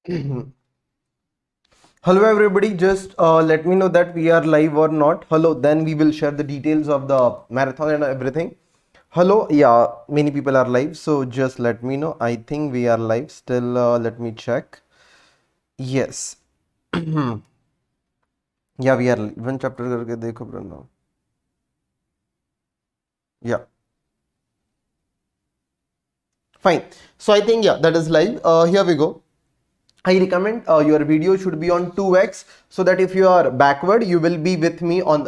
Hello everybody, just let me know that we are live or not. Hello, then we will share the details of the marathon and everything. Hello, yeah, many people are live, so just let me know. I think we are live still. Let me check. Yes. Yeah, we are live. One chapter करके देखो Pranav. Yeah, fine. So I think, yeah, that is live. Here we go. I recommend your video should be on 2x, so that if you are backward, you will be with me on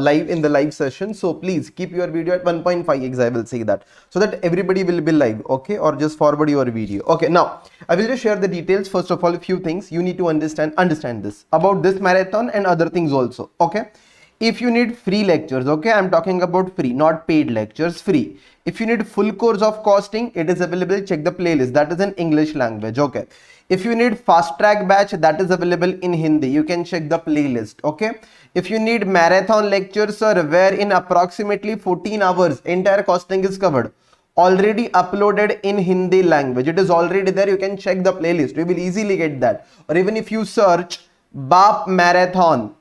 live in the live session. So please keep your video at 1.5x. I will say that, so that everybody will be live, okay? Or just forward your video. Okay, now I will just share the details. First of all, a few things you need to understand this about this marathon and other things also, okay? If you need free lectures, okay, I'm talking about free, not paid lectures, free. If you need full course of costing, it is available. Check the playlist, that is in English language, okay? If you need fast track batch, that is available in Hindi, you can check the playlist, okay? If you need marathon lectures, sir, where in approximately 14 hours entire costing is covered, already uploaded in Hindi language, it is already there, you can check the playlist, you will easily get that. Or even if you search Baap marathon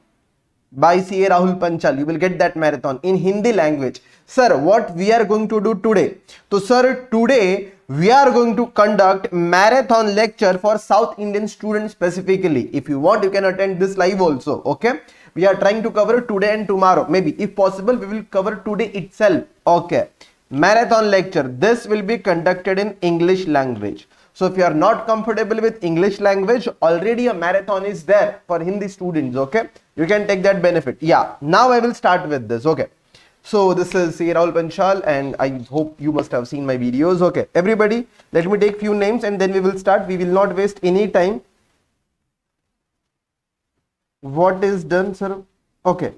by CA Rahul Panchal, you will get that marathon in Hindi language. Sir, what we are going to do today? So sir, today we are going to conduct marathon lecture for South Indian students specifically. If you want, you can attend this live also, okay? We are trying to cover today and tomorrow. Maybe if possible, we will cover today itself, okay? Marathon lecture, this will be conducted in English language. So if you are not comfortable with English language, already a marathon is there for Hindi students, okay? You can take that benefit. Yeah, now I will start with this, okay? So this is Rahul Panchal and I hope you must have seen my videos, okay? Everybody, let me take few names and then we will start. We will not waste any time. What is done, sir? Okay.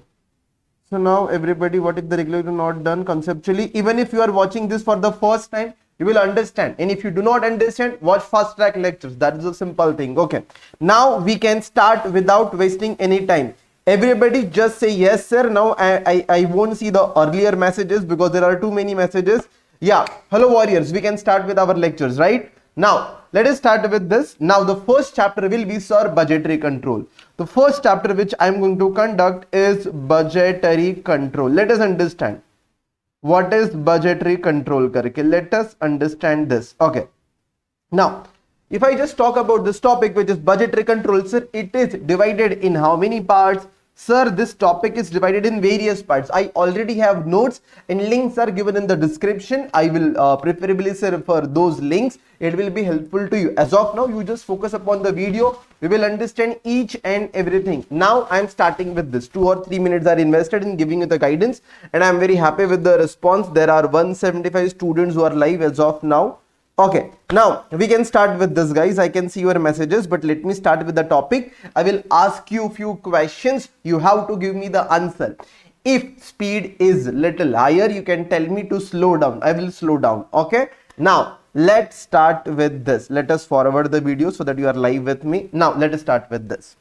So now everybody, what if the regulator not done conceptually? Even if you are watching this for the first time, you will understand. And if you do not understand, watch fast track lectures. That is a simple thing. Okay. Now we can start without wasting any time. Everybody just say yes, sir. Now I won't see the earlier messages because there are too many messages. Yeah. Hello warriors. We can start with our lectures, right? Now let us start with this. Now the first chapter will be, sir, budgetary control. The first chapter which I am going to conduct is budgetary control. Let us understand what is budgetary control karke. Let us understand this, okay? Now if I just talk about this topic, which is budgetary control, sir, it is divided in how many parts? Sir, this topic is divided in various parts. I already have notes and links are given in the description. I will preferably, sir, refer those links. It will be helpful to you. As of now, you just focus upon the video. We will understand each and everything. Now I am starting with this. 2 or 3 minutes are invested in giving you the guidance and I am very happy with the response. There are 175 students who are live as of now. Okay, now we can start with this, guys. I can see your messages, but let me start with the topic. I will ask you a few questions. You have to give me the answer. If speed is little higher, you can tell me to slow down. I will slow down. Okay, now let's start with this. Let us forward the video so that you are live with me. Now let us start with this.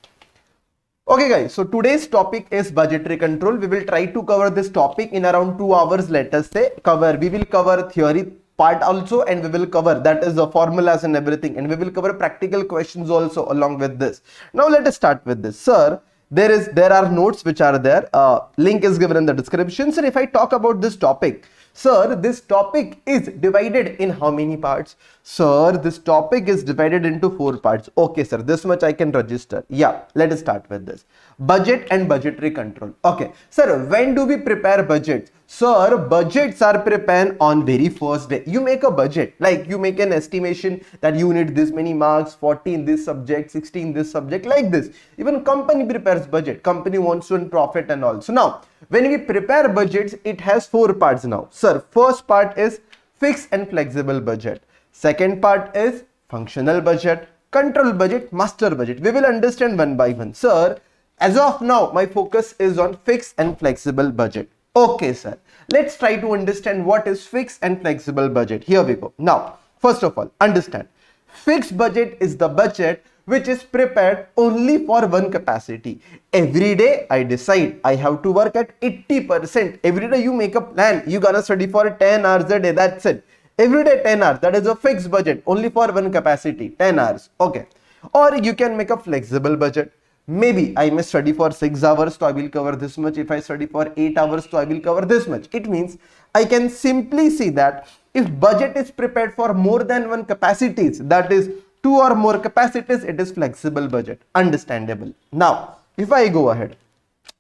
Okay guys, so today's topic is budgetary control. We will try to cover this topic in around 2 hours. Let us say we will cover theory part also and we will cover, that is the formulas and everything, and we will cover practical questions also along with this. Now let us start with this. Sir, there are notes which are there, link is given in the description. Sir, if I talk about this topic, sir, this topic is divided in how many parts? Sir, this topic is divided into 4 parts. Okay sir, this much I can register. Yeah, let us start with this. Budget and budgetary control. Okay sir, when do we prepare budgets? Sir, budgets are prepared on very first day. You make a budget, like you make an estimation that you need this many marks, 40 in this subject, 60 in this subject, like this. Even company prepares budget. Company wants to earn profit and all. So now, when we prepare budgets, it has 4 parts now. Sir, first part is fixed and flexible budget. Second part is functional budget, control budget, master budget. We will understand one by one. Sir, as of now, my focus is on fixed and flexible budget. Okay, sir. Let's try to understand what is fixed and flexible budget. Here we go. Now, first of all, understand. Fixed budget is the budget which is prepared only for one capacity. Every day I decide I have to work at 80%. Every day you make a plan. You're gonna study for 10 hours a day. That's it. Every day 10 hours. That is a fixed budget only for one capacity. 10 hours. Okay. Or you can make a flexible budget. Maybe I may study for 6 hours, so I will cover this much. If I study for 8 hours, so I will cover this much. It means I can simply see that if budget is prepared for more than one capacities, that is 2 or more capacities, it is flexible budget. Understandable. Now, if I go ahead,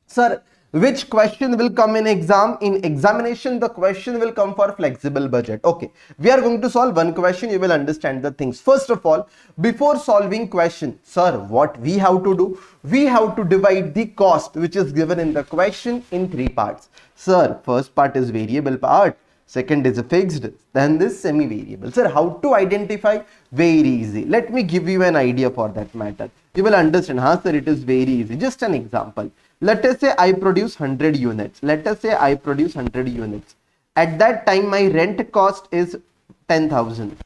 sir, which question will come in exam? In examination, the question will come for flexible budget. Okay, we are going to solve one question. You will understand the things. First of all, before solving question, sir, what we have to do? We have to divide the cost which is given in the question in 3 parts. Sir, first part is variable part. Second is a fixed, then this semi-variable. Sir, how to identify? Very easy. Let me give you an idea for that matter. You will understand, sir, it is very easy. Just an example. Let us say I produce 100 units. Let us say I produce 100 units. At that time, my rent cost is 10,000.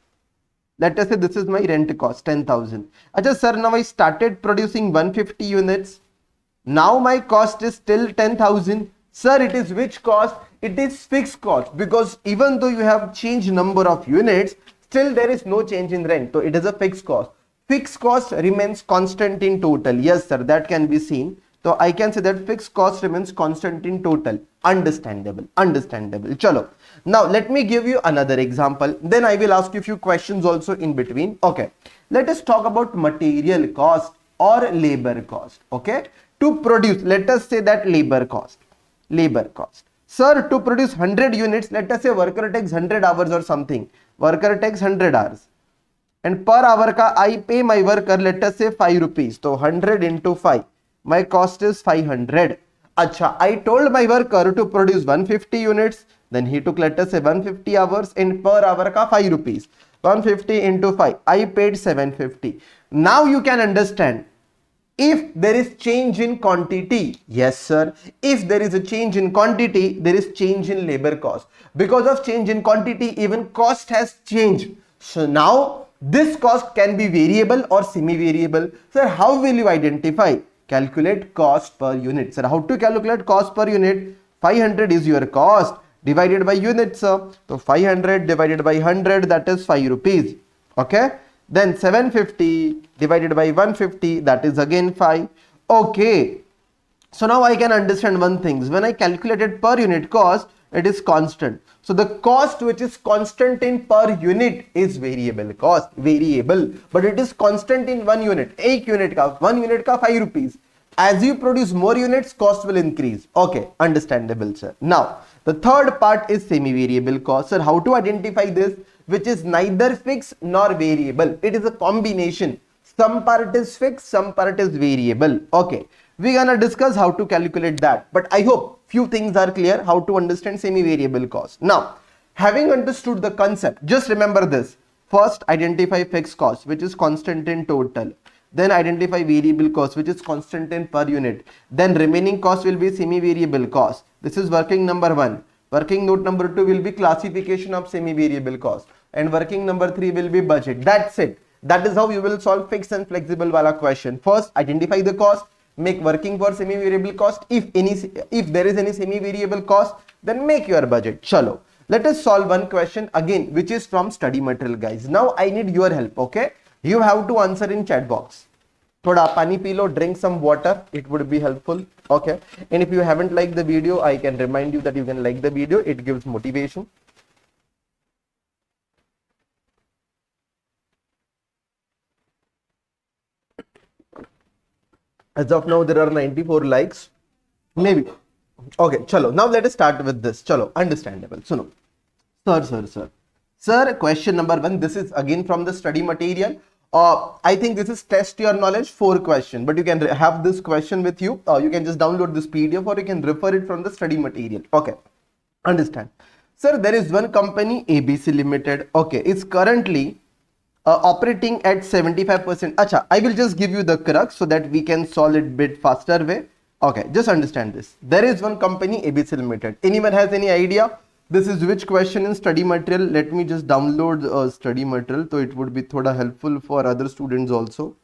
Let us say this is my rent cost, 10,000. Ajay, sir, now I started producing 150 units. Now my cost is still 10,000. Sir, it is which cost? It is fixed cost, because even though you have changed number of units, still there is no change in rent. So it is a fixed cost. Fixed cost remains constant in total. Yes, sir, that can be seen. So I can say that fixed cost remains constant in total. Understandable. Understandable. Chalo. Now let me give you another example. Then I will ask you a few questions also in between. Okay. Let us talk about material cost or labor cost. Okay. To produce, let us say that labor cost. Labor cost. Sir, to produce 100 units, let us say worker takes 100 hours or something. Worker takes 100 hours. And per hour ka I pay my worker, let us say 5 rupees. So 100 into 5. My cost is 500. Acha, I told my worker to produce 150 units. Then he took, let us say, 150 hours, and per hour ka 5 rupees. 150 into 5. I paid 750. Now you can understand. If there is change in quantity, yes sir, if there is a change in quantity, there is change in labor cost. Because of change in quantity, even cost has changed. So now this cost can be variable or semi-variable. Sir, how will you identify? Calculate cost per unit. Sir, how to calculate cost per unit? 500 is your cost divided by units, sir. So 500 divided by 100, that is 5 rupees. Okay. Then 750 divided by 150, that is again 5. Okay. So now I can understand one thing. When I calculated per unit cost, it is constant. So the cost which is constant in per unit is variable cost. Variable. But it is constant in 1 unit. 1 unit ka 5 rupees. As you produce more units, cost will increase. Okay. Understandable, sir. Now, the third part is semi-variable cost. Sir, how to identify this? Which is neither fixed nor variable. It is a combination. Some part is fixed, some part is variable. Okay. We're gonna discuss how to calculate that. But I hope few things are clear how to understand semi-variable cost. Now, having understood the concept, just remember this. First, identify fixed cost, which is constant in total. Then identify variable cost, which is constant in per unit. Then remaining cost will be semi-variable cost. This is working number 1. Working note number 2 will be classification of semi-variable cost. And working number 3 will be budget. That's it. That is how you will solve fixed and flexible wala question. First, identify the cost. Make working for semi-variable cost. If there is any semi-variable cost, then make your budget. Chalo. Let us solve one question again, which is from study material, guys. Now I need your help. Okay. You have to answer in chat box. Thoda pani pee lo, drink some water. It would be helpful. Okay. And if you haven't liked the video, I can remind you that you can like the video. It gives motivation. As of now, there are 94 likes. Maybe. Okay, chalo. Now let us start with this. Chalo, understandable. So no. Sir, question number 1. This is again from the study material. I think this is test your knowledge 4 question. But you can have this question with you. You can just download this PDF or you can refer it from the study material. Okay. Understand. Sir, there is one company ABC Limited. Okay. It's currently operating at 75%. Acha, I will just give you the crux so that we can solve it bit faster way. Okay, just understand this. There is one company ABC Limited. Anyone has any idea? This is which question in study material? Let me just download study material. So it would be thoda helpful for other students also.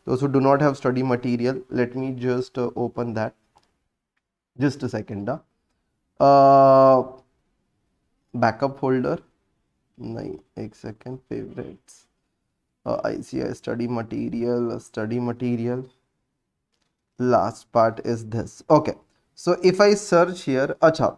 Those who do not have study material. Let me just open that. Just a second. Backup folder. 1 second. Favorites. I see a study material, last part is this. Okay, so if I search here, acha,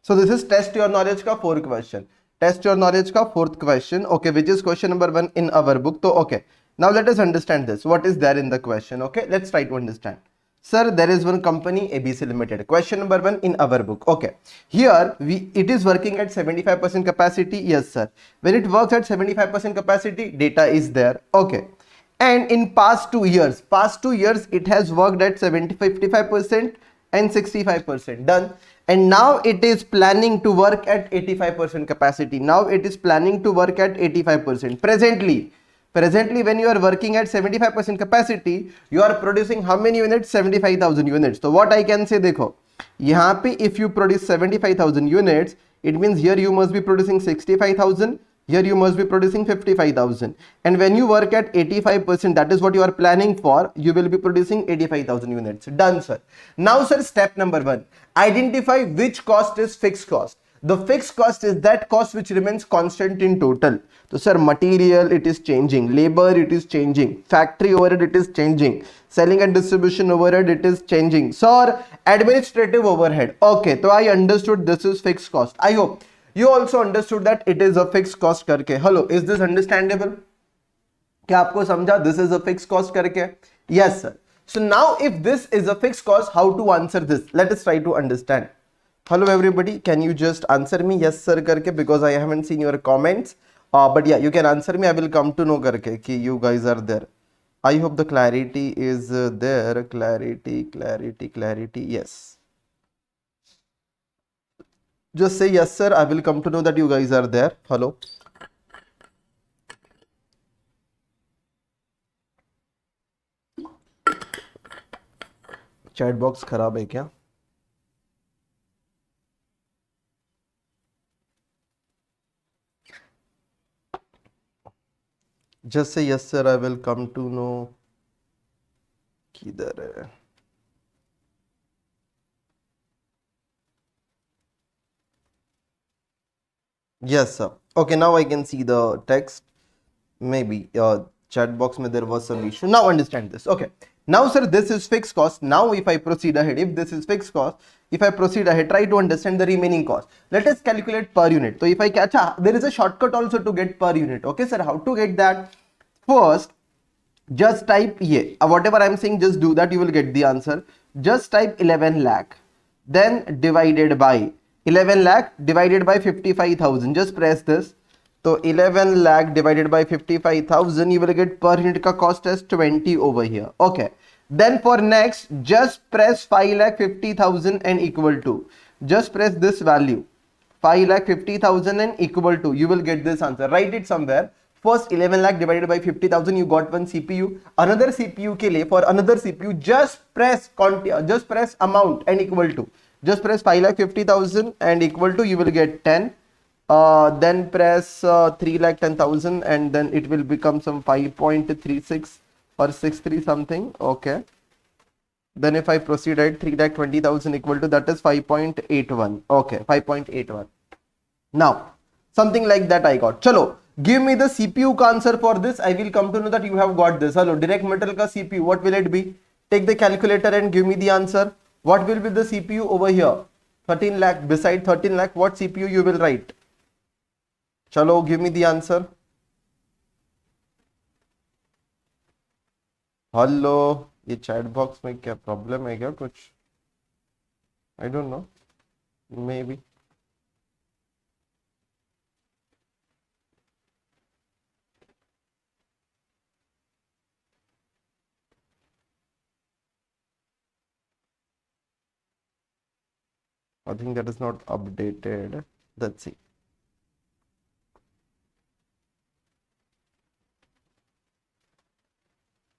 so this is test your knowledge ka fourth question. Test your knowledge ka fourth question. Okay, which is question number 1 in our book. So okay, now let us understand this. What is there in the question? Okay, let's try to understand. Sir, there is one company ABC Limited. Question number 1 in our book. Okay, here it is working at 75% capacity. Yes, sir. When it works at 75% capacity, data is there. Okay, and in past 2 years, it has worked at 55% and 65%. Done. And now it is planning to work at 85% capacity. Now it is planning to work at 85%. Presently, when you are working at 75% capacity, you are producing how many units? 75,000 units. So what I can say, देखो, यहाँ पे if you produce 75,000 units, it means here you must be producing 65,000. Here you must be producing 55,000. And when you work at 85%, that is what you are planning for, you will be producing 85,000 units. Done, sir. Now, sir, step number 1. Identify which cost is fixed cost. The fixed cost is that cost which remains constant in total. So, sir, material, it is changing. Labor, it is changing. Factory overhead, it is changing. Selling and distribution overhead, it is changing. Sir, administrative overhead. Okay, so I understood this is fixed cost. I hope you also understood that it is a fixed cost करके. Hello, is this understandable? क्या आपको समझा? This is a fixed cost करके? Yes, sir. So now if this is a fixed cost, how to answer this? Let us try to understand. Hello everybody, can you just answer me yes sir करके, because I haven't seen your comments. But yeah, you can answer me. I will come to know करके कि you guys are there. I hope the clarity is there. Clarity. Yes. Just say yes sir, I will come to know that you guys are there. Hello. Chat box खराब है क्या? Just say yes sir, I will come to know. किधर है? Yes sir. Okay, now I can see the text. Maybe chat box mein there was some issue. Now understand this. Okay. Now sir, this is fixed cost. Now if I proceed ahead, if this is fixed cost, if I proceed ahead, try to understand the remaining cost. Let us calculate per unit. So if I catch, there is a shortcut also to get per unit. Okay sir, how to get that? First, just type ye. Whatever I am saying, just do that. You will get the answer. Just type 11 lakh. Then divided by 11 lakh divided by 55,000. Just press this. So 11 lakh divided by 55,000, you will get per unit ka cost as 20 over here. Okay. Then for next, just press 5,50,000 and equal to. Just press this value. 5,50,000 and equal to. You will get this answer. Write it somewhere. First 11 lakh divided by 50,000, you got one CPU. Another CPU ke liye, for another CPU, just press amount and equal to. Just press 5,50,000 and equal to, you will get 10. Then press 3,10,000 and then it will become some 5.36 or 63 something. Okay. Then if I proceed at 3,20,000 equal to, that is 5.81. Okay, 5.81. Now, something like that I got. Chalo, give me the CPU ka answer for this. I will come to know that you have got this. Hello, direct metal ka CPU, what will it be? Take the calculator and give me the answer. What will be the CPU over here? 13 lakh. Beside 13 lakh, what CPU you will write? Chalo, give me the answer. Hello, ये chat box में क्या problem है क्या कुछ? I don't know. Maybe. I think that is not updated. Let's see.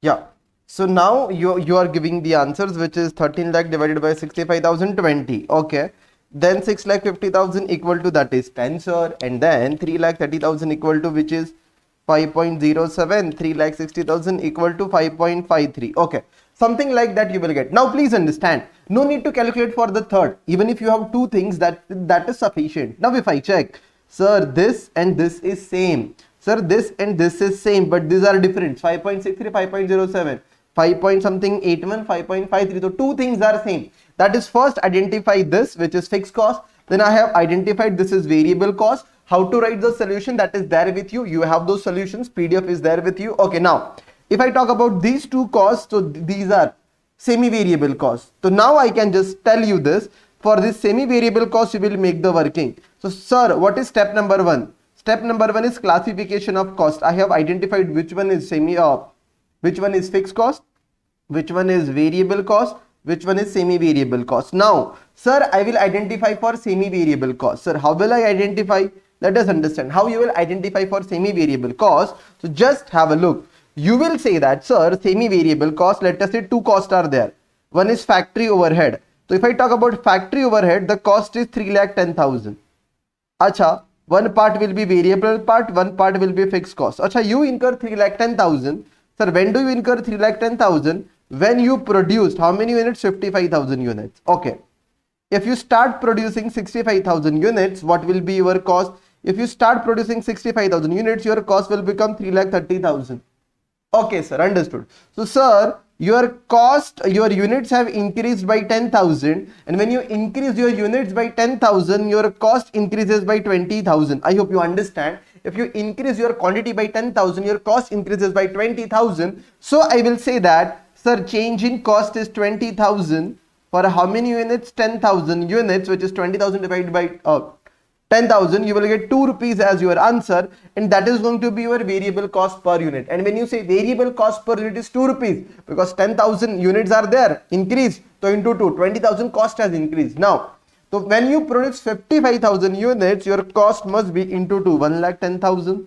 Yeah. So now you are giving the answers, which is 13 lakh divided by 65,000, 20. Okay. Then 6,50,000 equal to, that is 10 sir. And then 3,30,000 equal to, which is 5.07. 3,60,000 equal to 5.53. Okay. Something like that you will get. Now please understand, no need to calculate for the third. Even if you have two things, that is sufficient. Now if I check, Sir, this and this is same. Sir, this and this is same, but these are different. 5.63, 5.07, 5 point something 81, 5.53. So two things are same. That is, first identify this, which is fixed cost. Then I have identified this is variable cost. How to write the solution, that is there with you. You have those solutions. PDF is there with you. Okay, now if I talk about these two costs, so these are semi-variable costs. So now I can just tell you this. For this semi-variable cost, you will make the working. So sir, what is step number 1? Step number 1 is classification of cost. I have identified which one is which one is fixed cost, which one is variable cost, which one is semi-variable cost. Now, sir, I will identify for semi-variable cost. Sir, how will I identify? Let us understand how you will identify for semi-variable cost. So just have a look. You will say that, sir, semi-variable cost, let us say two costs are there. One is factory overhead. So if I talk about factory overhead, the cost is 3,10,000. Acha, one part will be variable part, one part will be fixed cost. Acha, you incur 3,10,000. Sir, when do you incur 3,10,000? When you produced how many units? 55,000 units. Okay. If you start producing 65,000 units, what will be your cost? If you start producing 65,000 units, your cost will become 3,30,000. Okay, sir, understood. So, sir, your cost, your units have increased by 10,000, and when you increase your units by 10,000, your cost increases by 20,000. I hope you understand. If you increase your quantity by 10,000, your cost increases by 20,000. So, I will say that, sir, change in cost is 20,000 for how many units? 10,000 units, which is 20,000 divided by 10,000, you will get 2 rupees as your answer, and that is going to be your variable cost per unit. And when you say variable cost per unit is 2 rupees, because 10,000 units are there, increased, so into 2, 20,000 cost has increased. Now, so when you produce 55,000 units, your cost must be into 2, 1,10,000.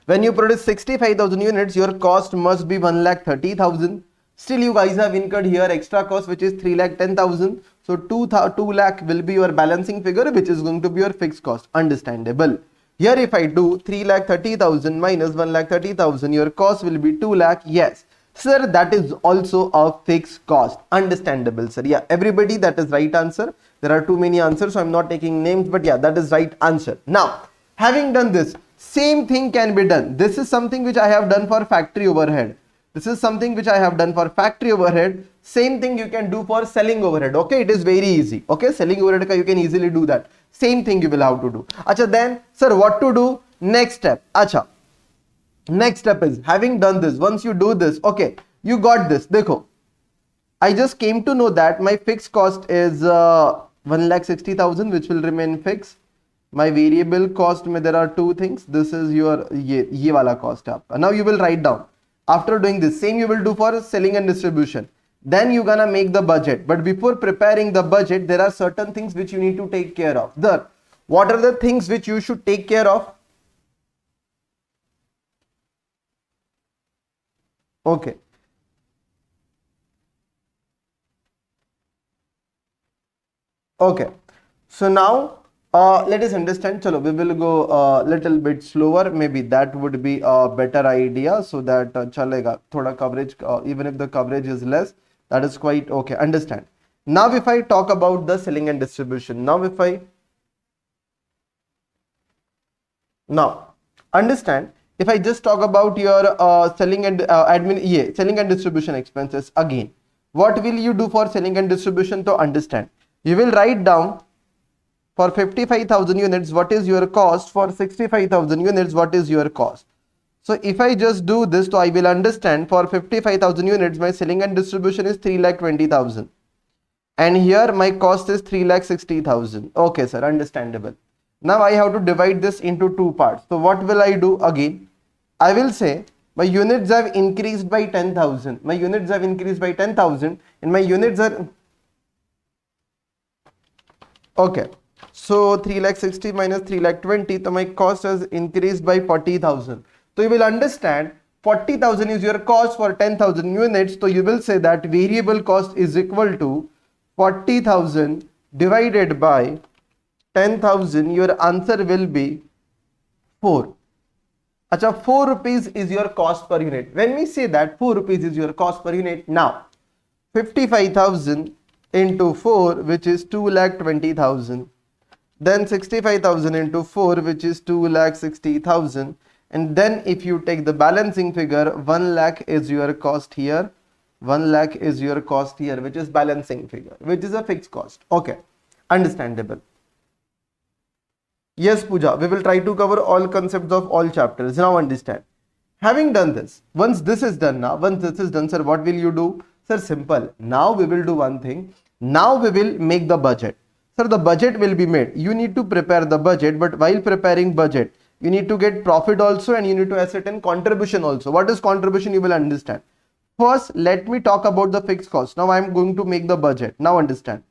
When you produce 65,000 units, your cost must be 1,30,000. Still, you guys have incurred here extra cost, which is 3,10,000. So 2 lakh will be your balancing figure, which is going to be your fixed cost. Understandable. Here, if I do 3,30,000 minus 1,30,000, your cost will be 2 lakh. Yes, sir, that is also a fixed cost. Understandable, sir. Yeah, everybody, that is right answer. There are too many answers, so I'm not taking names, but yeah, that is right answer. Now, having done this, same thing can be done. This is something which I have done for factory overhead. This is something which I have done for factory overhead. Same thing you can do for selling overhead. Okay, it is very easy. Okay, selling overhead, you can easily do that. Same thing you will have to do. Acha, then, sir, what to do? Next step. Acha, next step is, having done this, once you do this, okay, you got this. Dekho, I just came to know that my fixed cost is 1,60,000, which will remain fixed. My variable cost, there are two things. This is your ye wala cost. Now you will write down. After doing this, same you will do for selling and distribution. Then you're gonna make the budget. But before preparing the budget, there are certain things which you need to take care of. What are the things which you should take care of? Okay. Okay. So now, let us understand. Chalo, we will go a little bit slower. Maybe that would be a better idea, so that chalega thoda coverage, even if the coverage is less, that is quite okay. Understand. Now, if I talk about the selling and distribution, now understand. If I just talk about your selling and selling and distribution expenses again, what will you do for selling and distribution? To understand, you will write down. For 55,000 units, what is your cost? For 65,000 units, what is your cost? So if I just do this, so I will understand for 55,000 units, my selling and distribution is 3,20,000. And here my cost is 3,60,000. Okay, sir, understandable. Now I have to divide this into two parts. So what will I do again? I will say my units have increased by 10,000. My units have increased by 10,000 and my units are... Okay. So 3,60,000 minus 3,20,000, so my cost has increased by 40,000. So you will understand 40,000 is your cost for 10,000 units. So you will say that variable cost is equal to 40,000 divided by 10,000. Your answer will be 4. Acha, 4 rupees is your cost per unit. When we say that 4 rupees is your cost per unit, now 55,000 into 4, which is 2,20,000. then 65,000 into 4, which is 2,60,000. And then if you take the balancing figure, 1 lakh is your cost here. 1 lakh is your cost here, which is balancing figure, which is a fixed cost. Okay, understandable. Yes, Pooja, we will try to cover all concepts of all chapters. Now understand. Having done this, once this is done now, once this is done, sir, what will you do? Sir, simple. Now we will do one thing. Now we will make the budget. Sir, the budget will be made. You need to prepare the budget, but while preparing budget, you need to get profit also and you need to ascertain contribution also. What is contribution? You will understand. First, let me talk about the fixed cost. Now I am going to make the budget. Now understand.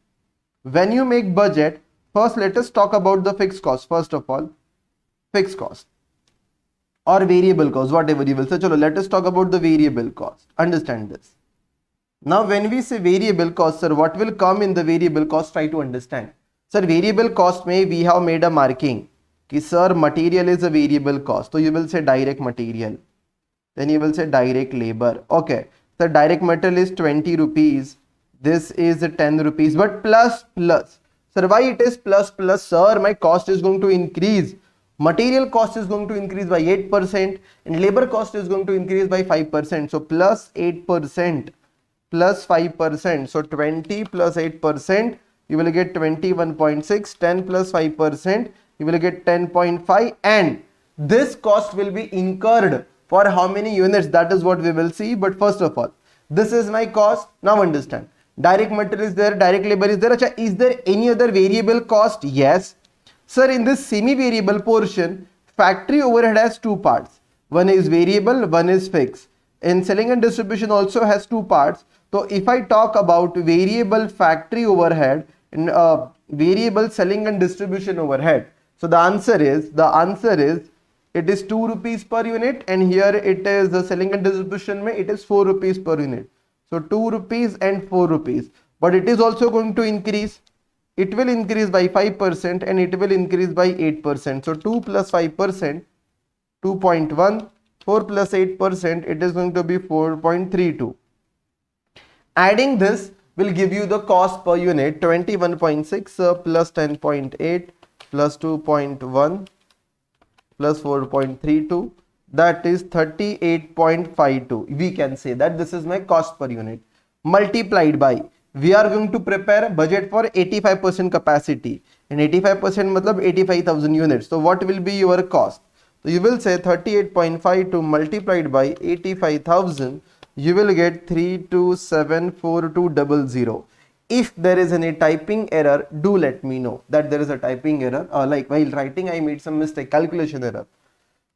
When you make budget, first let us talk about the fixed cost. First of all, fixed cost or variable cost, whatever you will say. Chalo, let us talk about the variable cost. Understand this. Now when we say variable cost, sir, what will come in the variable cost? Try to understand. Sir, variable cost may we have made a marking. Ki, sir, material is a variable cost. So you will say direct material. Then you will say direct labor. Okay. So direct material is 20 rupees. This is 10 rupees. But plus. Sir, why it is plus? Sir, my cost is going to increase. Material cost is going to increase by 8% and labor cost is going to increase by 5%. So plus 8% plus 5%. So 20 plus 8%, you will get 21.6. 10 plus 5%, you will get 10.5. And this cost will be incurred for how many units? That is what we will see. But first of all, this is my cost. Now understand. Direct material is there, direct labor is there. Achha, is there any other variable cost? Yes. Sir, in this semi-variable portion, factory overhead has two parts. One is variable, one is fixed. And selling and distribution also has two parts. So if I talk about variable factory overhead and variable selling and distribution overhead, so the answer is it is 2 rupees per unit, and here it is the selling and distribution it is 4 rupees per unit. So 2 rupees and 4 rupees. But it is also going to increase. It will increase by 5% and it will increase by 8%. So 2 plus 5%, 2.1, 4 plus 8%, it is going to be 4.32. Adding this will give you the cost per unit 21.6 plus 10.8 plus 2.1 plus 4.32, that is 38.52. We can say that this is my cost per unit multiplied by, we are going to prepare a budget for 85% capacity and 85% matlab 85,000 units. So what will be your cost? So you will say 38.52 multiplied by 85,000, you will get 3274,200. If there is any typing error, do let me know that there is a typing error, or like while writing I made some mistake, calculation error.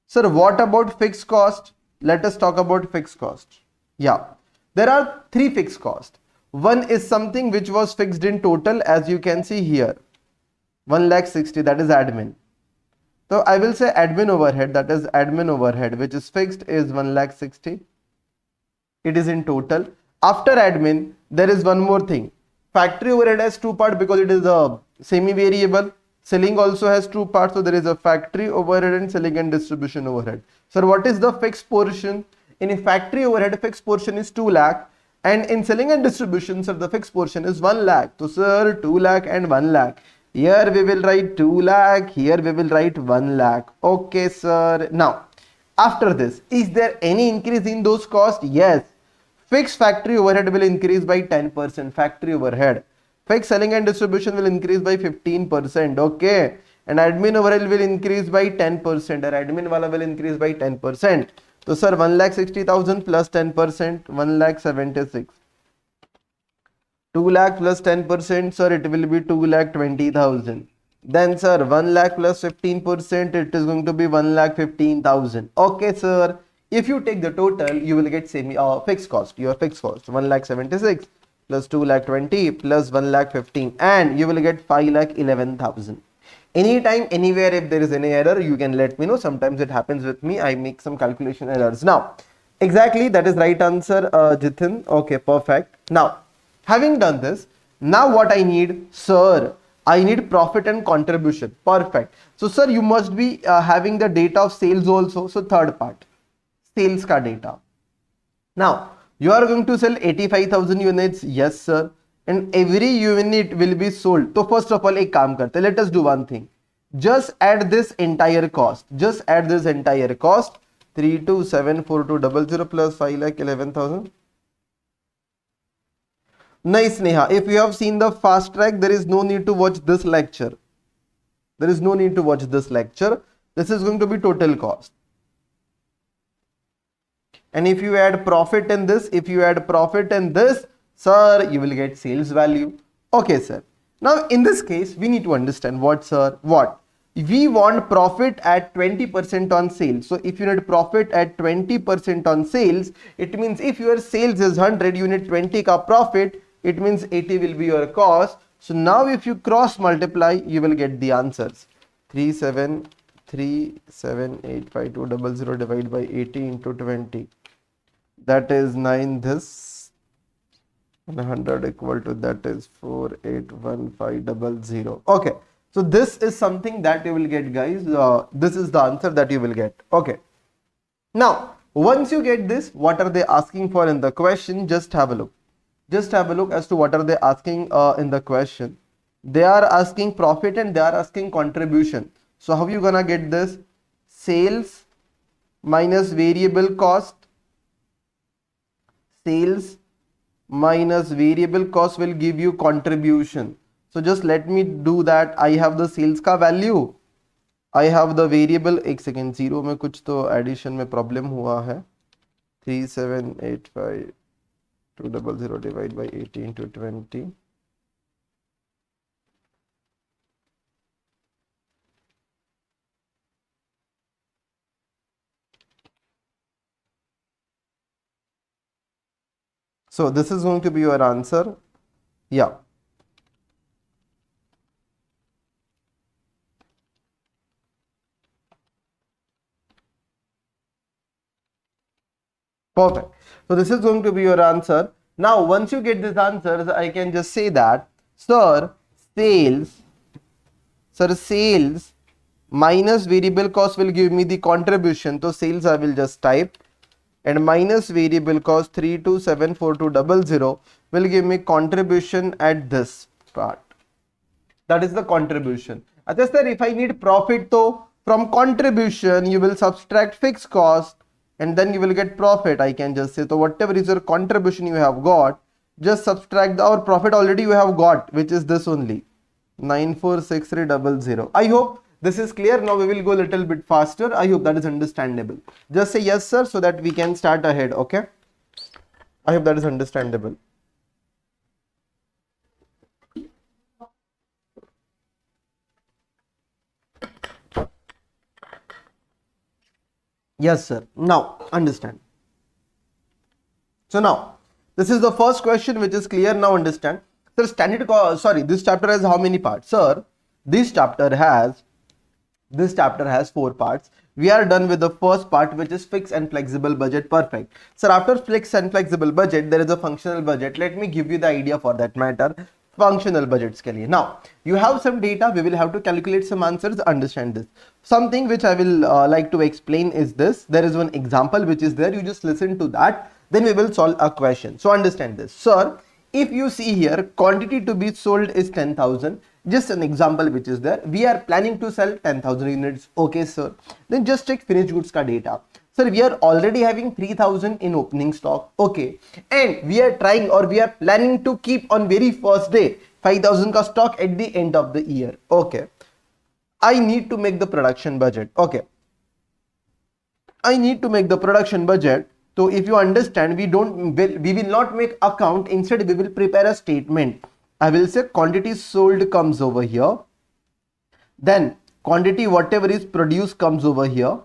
Sir, what about fixed cost? Let us talk about fixed cost. Yeah, there are three fixed costs. One is something which was fixed in total, as you can see here, 1,60,000, that is admin. So I will say admin overhead, that is admin overhead, which is fixed, is 1,60,000. It is in total. After admin, there is one more thing. Factory overhead has two parts because it is a semi-variable. Selling also has two parts, so there is a factory overhead and selling and distribution overhead. Sir, what is the fixed portion? In a factory overhead, fixed portion is 2 lakh. And in selling and distribution, sir, the fixed portion is 1 lakh. So, sir, 2 lakh and 1 lakh. Here we will write 2 lakh. Here we will write 1 lakh. Okay, sir. Now, after this, is there any increase in those costs? Yes. Fixed factory overhead will increase by 10%. Factory overhead. Fixed selling and distribution will increase by 15%. Okay. And admin overhead will increase by 10%. Or admin wala will increase by 10%. So, sir, 1,60,000 plus 10%, 1,76,000. 2 lakh plus 10%, sir, it will be 2,20,000. Then, sir, 1 lakh plus 15%, it is going to be 1,15,000. Okay, sir. If you take the total, you will get fixed cost. Your fixed cost 1,76,000 plus 2,20,000 plus 1,15,000, and you will get 5,11,000. Anytime, anywhere, if there is any error, you can let me know. Sometimes it happens with me. I make some calculation errors. Now, exactly, that is right answer, Jithin. Okay, perfect. Now, having done this, now what I need? Sir, I need profit and contribution. Perfect. So, sir, you must be having the data of sales also. So, third part, sales ka data. Now, you are going to sell 85,000 units. Yes, sir. and every unit will be sold. So first of all एक काम करते, let us do one thing. Just add this entire cost. Just add this entire cost. 3274,200 plus 5,11,000. Nice, Neha. If you have seen the fast track, there is no need to watch this lecture. There is no need to watch this lecture. This is going to be total cost. And if you add profit in this, sir, you will get sales value. Okay, sir. Now, in this case, we need to understand what, sir, what? We want profit at 20% on sales. So, if you need profit at 20% on sales, it means if your sales is 100, you need 20 ka profit, it means 80 will be your cost. So, now if you cross multiply, you will get the answers. 37,378,5,200 divided by 80 into 20. That is 9 this, 100 equal to that is 481500. Okay, so this is something that you will get, guys. This is the answer that you will get. Okay, now once you get this, what are they asking for in the question? Just have a look. Just have a look as to what are they asking in the question. They are asking profit and they are asking contribution. So how you gonna get this? Sales minus variable cost. Sales minus variable cost will give you contribution. So just let me do that. I have the sales ka value. I have the variable. एक second, zero में कुछ तो addition में problem हुआ है. 3785,200 divided by 80 into 20. So this is going to be your answer. Yeah. Perfect. So this is going to be your answer. Now, once you get these answers, I can just say that, sir, sales minus variable cost will give me the contribution. So sales I will just type, and minus variable cost 3274,200 will give me contribution at this part. That is the contribution. Achha sir, if I need profit, though, from contribution you will subtract fixed cost and then you will get profit. I can just say, so whatever is your contribution you have got, just subtract our profit already you have got, which is this only, 946300. I hope this is clear. Now we will go a little bit faster. I hope that is understandable. Just say yes, sir, so that we can start ahead. Okay. I hope that is understandable. Yes, sir. Now understand. So now this is the first question which is clear. Now understand. Sir, this chapter has how many parts? Sir, this chapter has 4 parts. We are done with the first part, which is fixed and flexible budget. Perfect. Sir, after fixed and flexible budget, there is a functional budget. Let me give you the idea for that matter. Functional budgets के लिए. Now, you have some data. We will have to calculate some answers. Understand this. Something which I will like to explain is this. There is one example which is there. You just listen to that. Then we will solve a question. So understand this. Sir, if you see here, quantity to be sold is 10,000. Just an example which is there. We are planning to sell 10,000 units. Okay, sir. Then just check finished goods ka data. Sir, we are already having 3,000 in opening stock. Okay. And we are trying, or we are planning to keep on very first day 5,000 ka stock at the end of the year. Okay. I need to make the production budget. Okay. I need to make the production budget. So if you understand, we will not make account. Instead, we will prepare a statement. I will say quantity sold comes over here. Then quantity whatever is produced comes over here.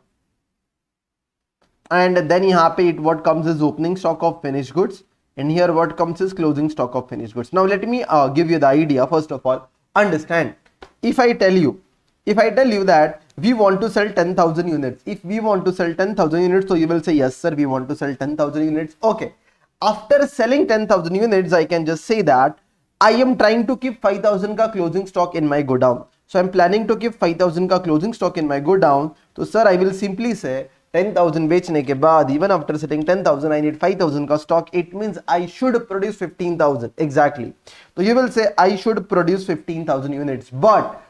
And then यहाँ पे what comes is opening stock of finished goods. And here what comes is closing stock of finished goods. Now let me give you the idea. First of all, understand. If I tell you that we want to sell 10,000 units. If we want to sell 10,000 units, so you will say, yes, sir, we want to sell 10,000 units. Okay. After selling 10,000 units, I can just say that I am trying to keep 5,000 ka closing stock in my godown. So I am planning to keep 5,000 ka closing stock in my godown. So sir, I will simply say 10,000 बेचने के बाद even after setting 10,000 I need 5,000 का stock, it means I should produce 15,000 exactly. So you will say I should produce 15,000 units, but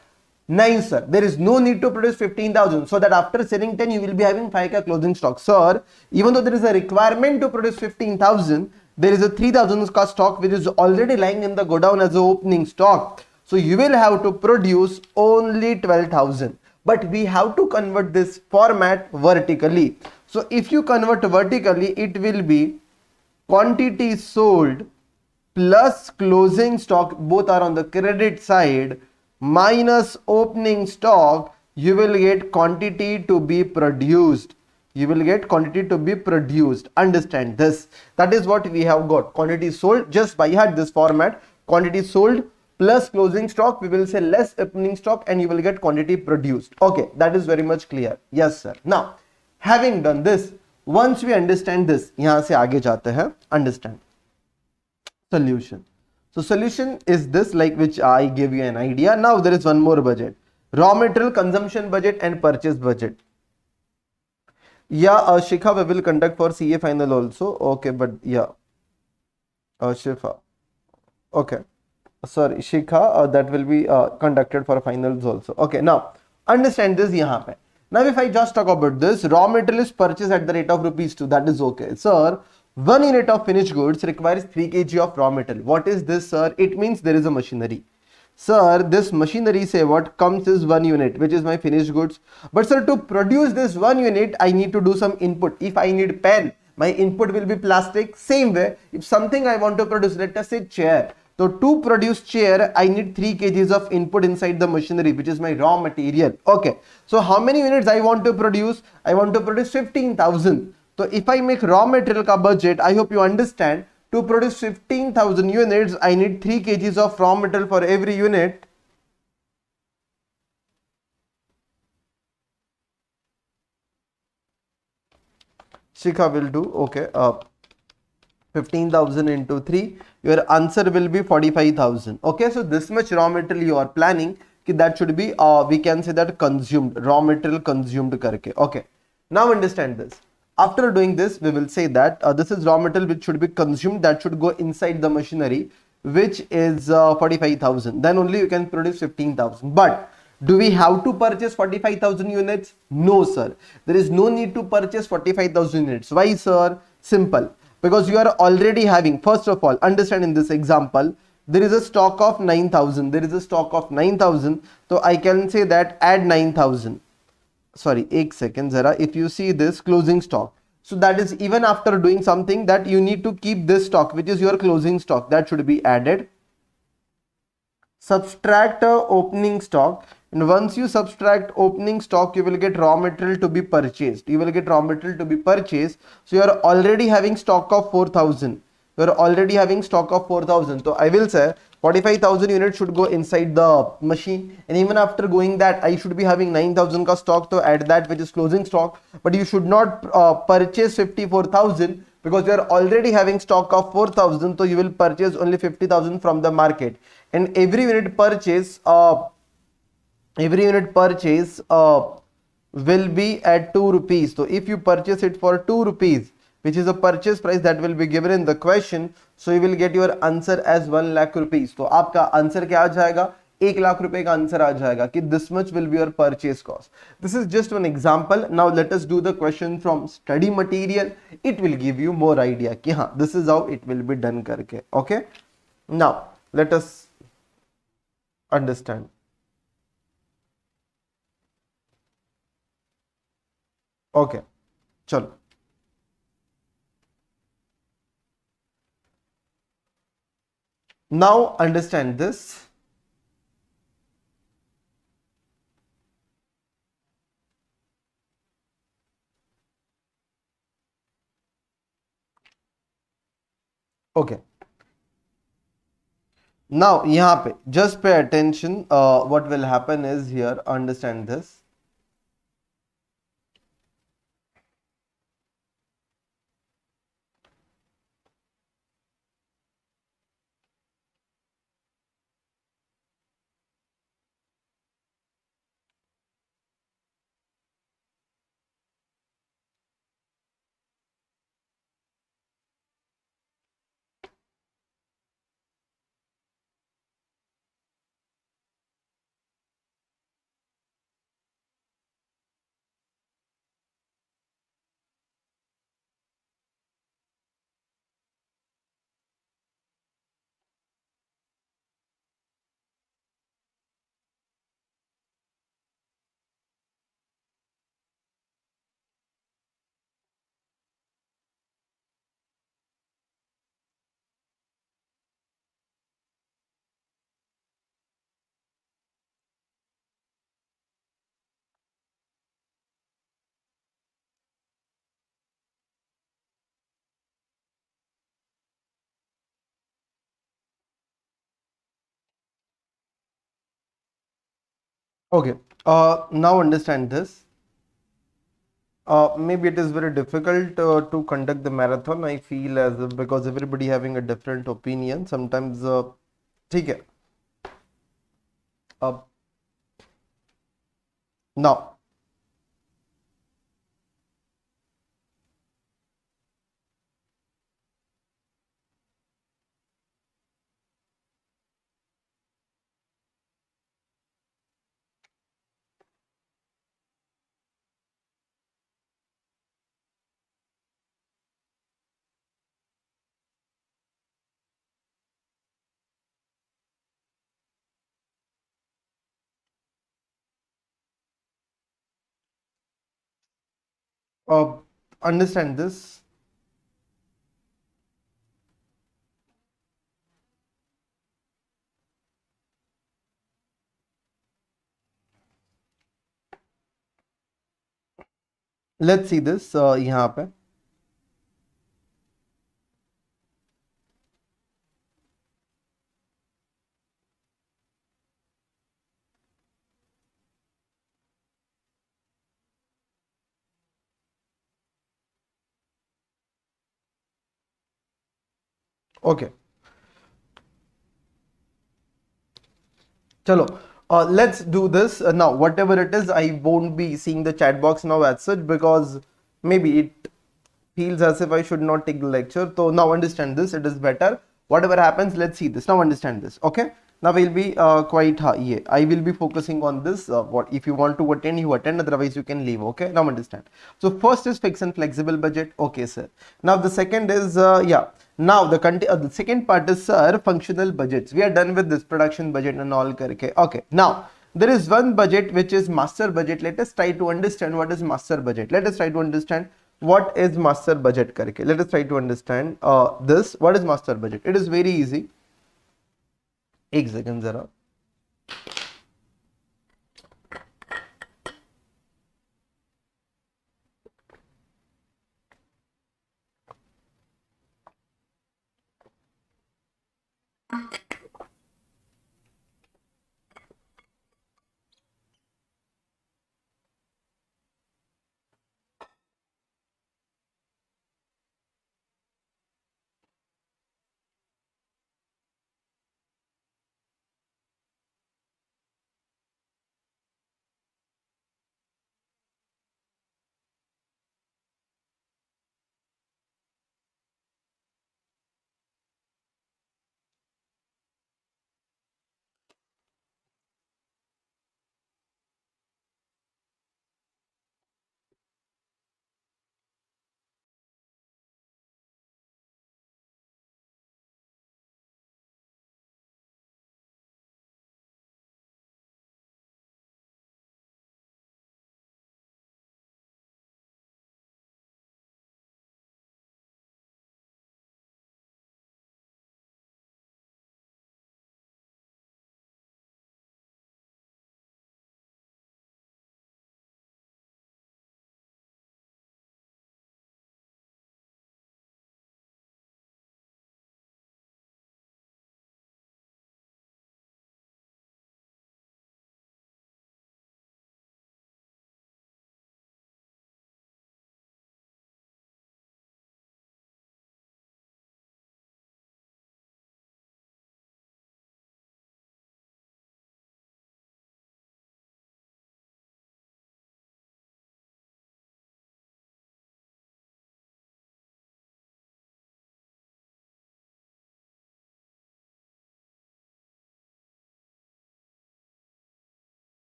nahin sir, there is no need to produce 15,000, so that after selling 10 you will be having 5 ka closing stock. Sir, even though there is a requirement to produce 15,000, there is a 3,000 ka stock which is already lying in the godown as a opening stock, so you will have to produce only 12,000. But we have to convert this format vertically. So if you convert vertically, it will be quantity sold plus closing stock, both are on the credit side, minus opening stock. You will get quantity to be produced. You will get quantity to be produced. Understand this. That is what we have got. Quantity sold, just by heart this format, quantity sold plus closing stock, we will say less opening stock, and you will get quantity produced. Okay, that is very much clear. Yes sir. Now having done this, once we understand this, yahan se aage jate hain. Understand solution. So solution is this, like which I gave you an idea. Now there is one more budget: raw material consumption budget and purchase budget. Yeah, Shikha, we will conduct for CA final also. Okay, but yeah, Shifa. Okay, sorry, Shikha, that will be conducted for finals also. Okay, now understand this yahan pe. Now if I just talk about this, raw material is purchased at the rate of rupees 2. That is okay. Sir, 1 unit of finished goods requires 3 kg of raw material. What is this, sir? It means there is a machinery. Sir, this machinery, say what comes is 1 unit, which is my finished goods. But sir, to produce this 1 unit, I need to do some input. If I need pen, my input will be plastic. Same way, if something I want to produce, let us say chair. So to produce chair, I need 3 kgs of input inside the machinery, which is my raw material. Okay. So how many units I want to produce? I want to produce 15,000. So if I make raw material ka budget, I hope you understand. To produce 15,000 units, I need 3 kgs of raw material for every unit. Shikha will do. Okay. 15,000 into 3, your answer will be 45,000. Okay, so this much raw material you are planning, that should be we can say that consumed, raw material consumed karke. Okay, now understand this. After doing this, we will say that this is raw material which should be consumed, that should go inside the machinery, which is 45,000. Then only you can produce 15,000. But do we have to purchase 45,000 units? No sir, there is no need to purchase 45,000 units. Why sir? Simple. Because you are already having, first of all, understand in this example, there is a stock of 9,000. There is a stock of 9,000. So I can say that add 9,000. Sorry, 1 second, Zara. If you see this closing stock, so that is even after doing something, that you need to keep this stock, which is your closing stock, that should be added. Subtract opening stock, and once you subtract opening stock, you will get raw material to be purchased. You will get raw material to be purchased. So you are already having stock of 4,000. You are already having stock of 4,000. So I will say 45,000 units should go inside the machine, and even after going that, I should be having 9,000 ka stock to add that, which is closing stock. But you should not purchase 54,000, because you are already having stock of 4,000. So you will purchase only 50,000 from the market, and every unit purchase will be at 2 rupees. So if you purchase it for 2 rupees, which is a purchase price that will be given in the question, so you will get your answer as 1 lakh rupees. So आपका answer क्या आ जाएगा? 1 लाख रुपए का answer आ जाएगा कि this much will be your purchase cost. This is just one example. Now let us do the question from study material. It will give you more idea कि हाँ, this is how it will be done करके. Okay. Now let us understand. Okay, chalo. Now understand this. Okay. Now यहाँ पे just pay attention. What will happen is here. Understand this. Okay, now understand this. Maybe it is very difficult to conduct the marathon. I feel as if because everybody having a different opinion. Sometimes, ठीक है. Uh, now, uh, understand this. Let's see this. यहाँ पे. Okay. Chalo, let's do this now. Whatever it is, I won't be seeing the chat box now as such because maybe it feels as if I should not take the lecture. So now understand this. It is better. Whatever happens, let's see this. Now understand this. Okay. Now we'll be quite yeah. I will be focusing on this. What if you want to attend, you attend. Otherwise, you can leave. Okay. Now understand. So first is fixed and flexible budget. Okay, sir. Now the second is yeah. Now the second part is sir functional budgets. We are done with this production budget and all. Karke. Okay. Now there is one budget which is master budget. Let us try to understand what is master budget. Let us try to understand what is master budget करके. Let us try to understand this. What is master budget? It is very easy. एक second जरा.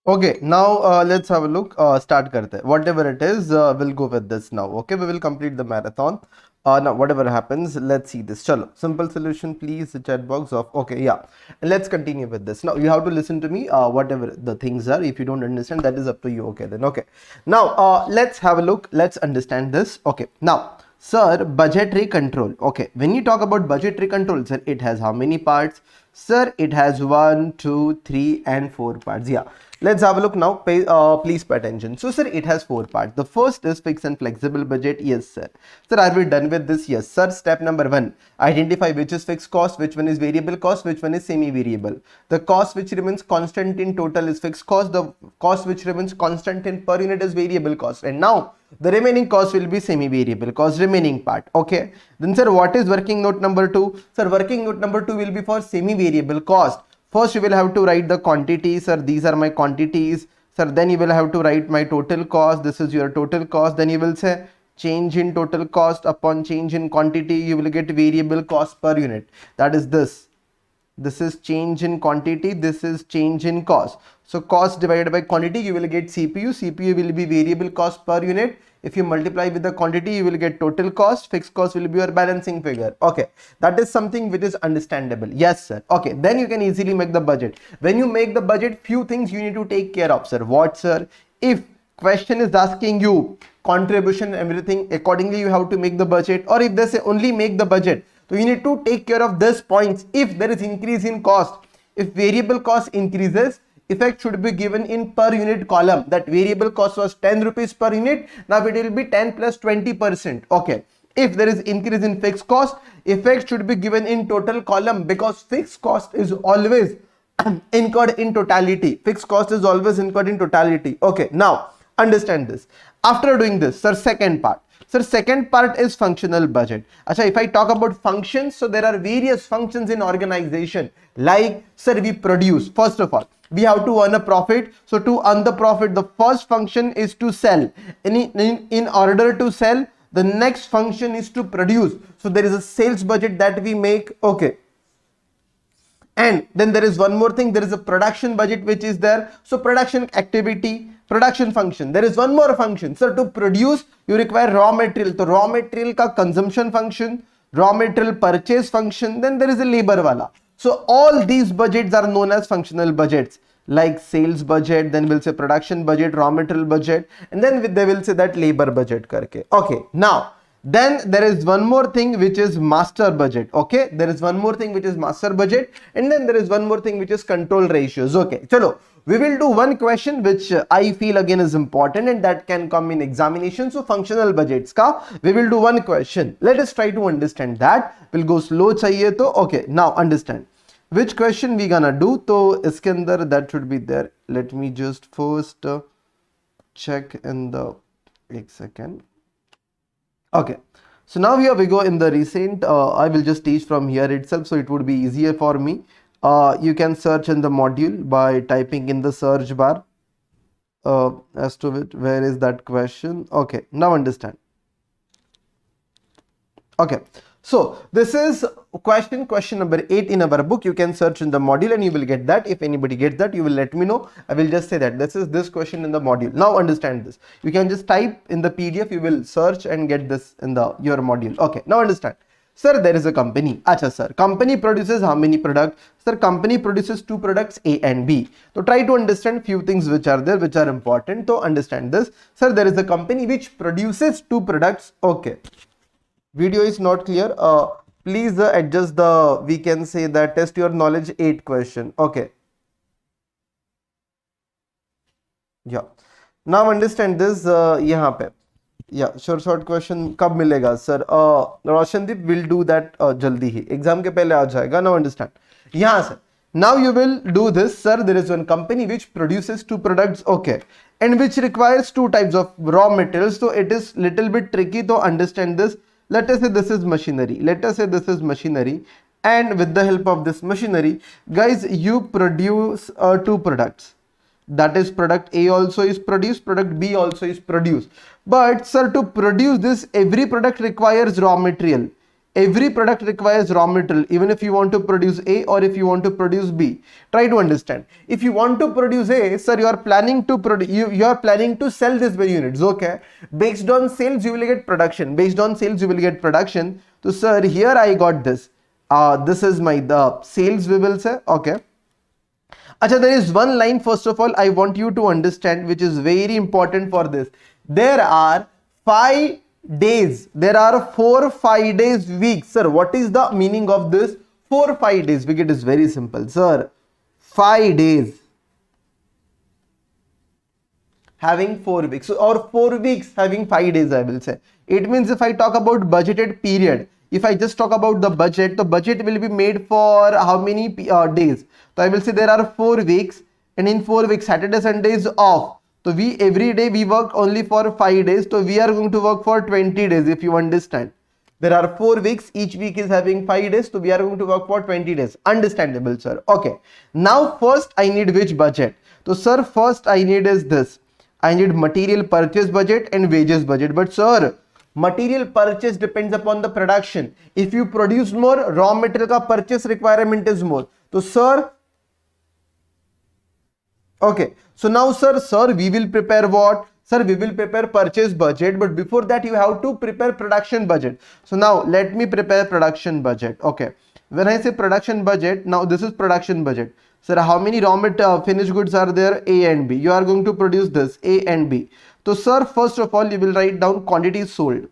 Okay, now let's have a look. Start karte. Whatever it is, we'll go with this now. Okay, we will complete the marathon. Now, whatever happens, let's see this. Chalo, simple solution, please. The chat box off. Okay, yeah. And let's continue with this. Now, you have to listen to me. Whatever the things are, if you don't understand, that is up to you. Okay, then. Okay. Now, let's have a look. Let's understand this. Okay. Now, sir, budgetary control. Okay, when you talk about budgetary control, sir, it has how many parts? Sir, it has 1, 2, 3, and 4 parts. Yeah. Let's have a look now. Please pay attention. So, sir, it has 4 parts. The first is fixed and flexible budget. Yes, sir. Sir, are we done with this? Yes, sir. Step number 1. Identify which is fixed cost, which one is variable cost, which one is semi-variable. The cost which remains constant in total is fixed cost. The cost which remains constant in per unit is variable cost. And now, the remaining cost will be semi-variable cost, remaining part. Okay. Then, sir, what is working note number 2? Sir, working note number 2 will be for semi-variable cost. First, you will have to write the quantities. Sir, these are my quantities. Sir, then you will have to write my total cost. This is your total cost. Then you will say change in total cost upon change in quantity. You will get variable cost per unit. That is this. This is change in quantity. This is change in cost. So cost divided by quantity, you will get CPU. CPU will be variable cost per unit. If you multiply with the quantity, you will get total cost. Fixed cost will be your balancing figure. Okay, that is something which is understandable. Yes, sir. Okay, then you can easily make the budget. When you make the budget, few things you need to take care of, sir. What, sir? If question is asking you contribution, everything, accordingly you have to make the budget. Or if they say only make the budget, so you need to take care of these points. If there is increase in cost, if variable cost increases, effect should be given in per unit column. That variable cost was 10 rupees per unit. Now it will be 10 plus 20%. Okay. If there is increase in fixed cost, effect should be given in total column, because fixed cost is always incurred in totality. Fixed cost is always incurred in totality. Okay. Now understand this. After doing this, sir, second part. Sir, second part is functional budget. Acha, if I talk about functions, so there are various functions in organization. Like, sir, we produce. First of all, we have to earn a profit. So to earn the profit, the first function is to sell. In order to sell, the next function is to produce. So there is a sales budget that we make. Okay. And then there is one more thing. There is a production budget which is there. So production activity, production function. There is one more function. So to produce, you require raw material. So raw material ka consumption function, raw material purchase function. Then there is a labor wala. So all these budgets are known as functional budgets, like sales budget, then we'll say production budget, raw material budget, and then they will say that labor budget karke. Okay, now then there is one more thing which is master budget. Okay, there is one more thing which is master budget, and then there is one more thing which is control ratios. Okay, chalo, we will do one question which I feel again is important and that can come in examination. So functional budgets ka we will do one question. Let us try to understand that. We'll go slow chahiye to. Okay, now understand which question we gonna do. So iske andar that should be there. Let me just first check in the 1 second. Okay, so now here we go in the recent. I will just teach from here itself, so it would be easier for me. You can search in the module by typing in the search bar as to it, where is that question. Okay, now understand. Okay, so this is question number 8 in our book. You can search in the module and you will get that. If anybody gets that, you will let me know. I will just say that this is this question in the module. Now understand this. You can just type in the PDF, you will search and get this in the your module. Okay, now understand. Sir, there is a company. Acha sir, company produces how many products? Sir, company produces 2 products, A and B. So try to understand few things which are there, which are important. So understand this. Sir, there is a company which produces 2 products. Okay. Video is not clear. Please adjust the, we can say that test your knowledge 8 question. Okay. Yeah. Now understand this. यहाँ पे. Yeah, short question कब मिलेगा sir? Roshandeep will do that जल्दी ही. Exam के पहले आ जाएगा. Now understand. यहाँ से. Now you will do this, sir. There is one company which produces 2 products. Okay. And which requires 2 types of raw materials. So it is little bit tricky to understand this. Let us say this is machinery. Let us say this is machinery. And with the help of this machinery, guys, you produce 2 products. That is, product A also is produced, product B also is produced. But sir, to produce this, every product requires raw material. every product requires raw material, even if you want to produce A or if you want to produce B. Try to understand. If you want to produce A, sir, you are planning to produce, you are planning to sell this many units. Okay, based on sales you will get production, based on sales you will get production. So sir, here I got this. This is my the sales, we will say. Okay. Acha, there is one line first of all I want you to understand, which is very important for this. There are 5 days, there are 4-5 days week. Sir, what is the meaning of this 4-5 days week? It is very simple, sir. 5 days having 4 weeks, or 4 weeks having 5 days, I will say. It means if I talk about budgeted period, if I just talk about the budget will be made for how many days? So I will say there are 4 weeks, and in 4 weeks Saturday Sunday is off. So we every day we work only for 5 days. So we are going to work for 20 days, if you understand. There are 4 weeks, each week is having 5 days. So we are going to work for 20 days. Understandable, sir. Okay. Now first I need which budget? So sir, first I need is this. I need material purchase budget and wages budget. But sir, material purchase depends upon the production. If you produce more, raw material ka purchase requirement is more. So sir, okay, so now sir, we will prepare what? Sir, we will prepare purchase budget, but before that you have to prepare production budget. So now let me prepare production budget. Okay, when I say production budget, now this is production budget. Sir, how many raw material finished goods are there? A and B. You are going to produce this A and B. So sir, first of all you will write down quantities sold.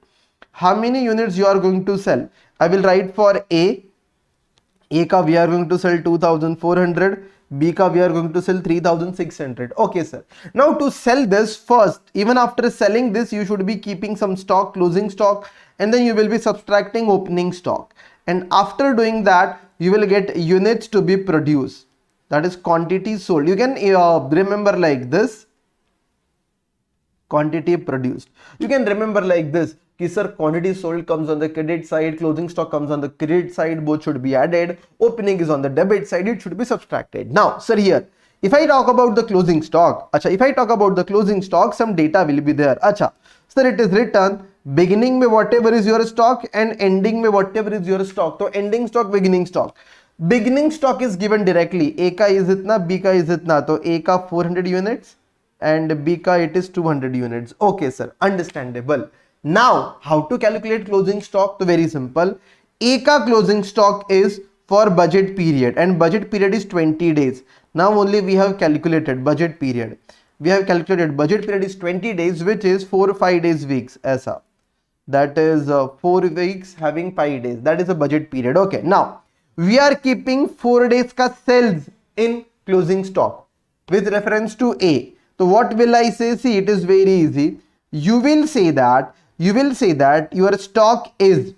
How many units you are going to sell? I will write for A ka we are going to sell 2400. B ka we are going to sell 3600. Okay, sir. Now to sell this, first, even after selling this, you should be keeping some stock, closing stock, and then you will be subtracting opening stock. And after doing that, you will get units to be produced. That is quantity sold. You can remember like this. Quantity produced. You can remember like this. Sir, quantity sold comes on the credit side, closing stock comes on the credit side, both should be added, opening is on the debit side, it should be subtracted. Now sir, here if I talk about the closing stock, if I talk about the closing stock, some data will be there. Sir, it is written beginning mein whatever is your stock and ending mein whatever is your stock. So ending stock, beginning stock. Beginning stock is given directly. A ka is itna, B ka is itna. So A ka 400 units and B ka it is 200 units. Okay, sir, understandable. Now, how to calculate closing stock? So very simple. A ka closing stock is for budget period, and budget period is 20 days. Now only we have calculated budget period. We have calculated budget period is 20 days, which is 4-5 days weeks. Aisa. That is 4 weeks having 5 days. That is a budget period. Okay. Now, we are keeping 4 days ka sales in closing stock with reference to A. So what will I say? See, it is very easy. You will say that your stock is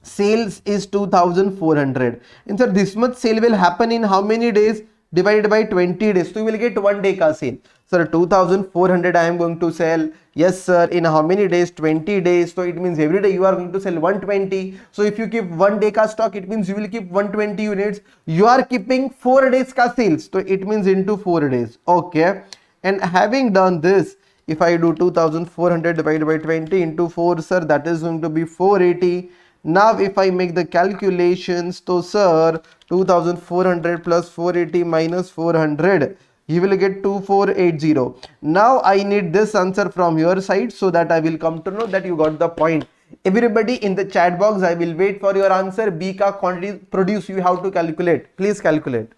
sales is 2400, and sir, this much sale will happen in how many days? Divided by 20 days. So you will get 1 day ka sale. Sir, 2400 I am going to sell. Yes sir, in how many days? 20 days. So it means every day you are going to sell 120. So if you keep 1 day ka stock, it means you will keep 120 units. You are keeping 4 days ka sales. So it means into 4 days. Okay. And having done this, if I do 2400 divided by 20 into 4, sir, that is going to be 480. Now if I make the calculations, so sir, 2400 plus 480 minus 400, you will get 2480. Now I need this answer from your side, so that I will come to know that you got the point. Everybody in the chat box, I will wait for your answer. B ka quantity produce, you have to calculate. Please calculate.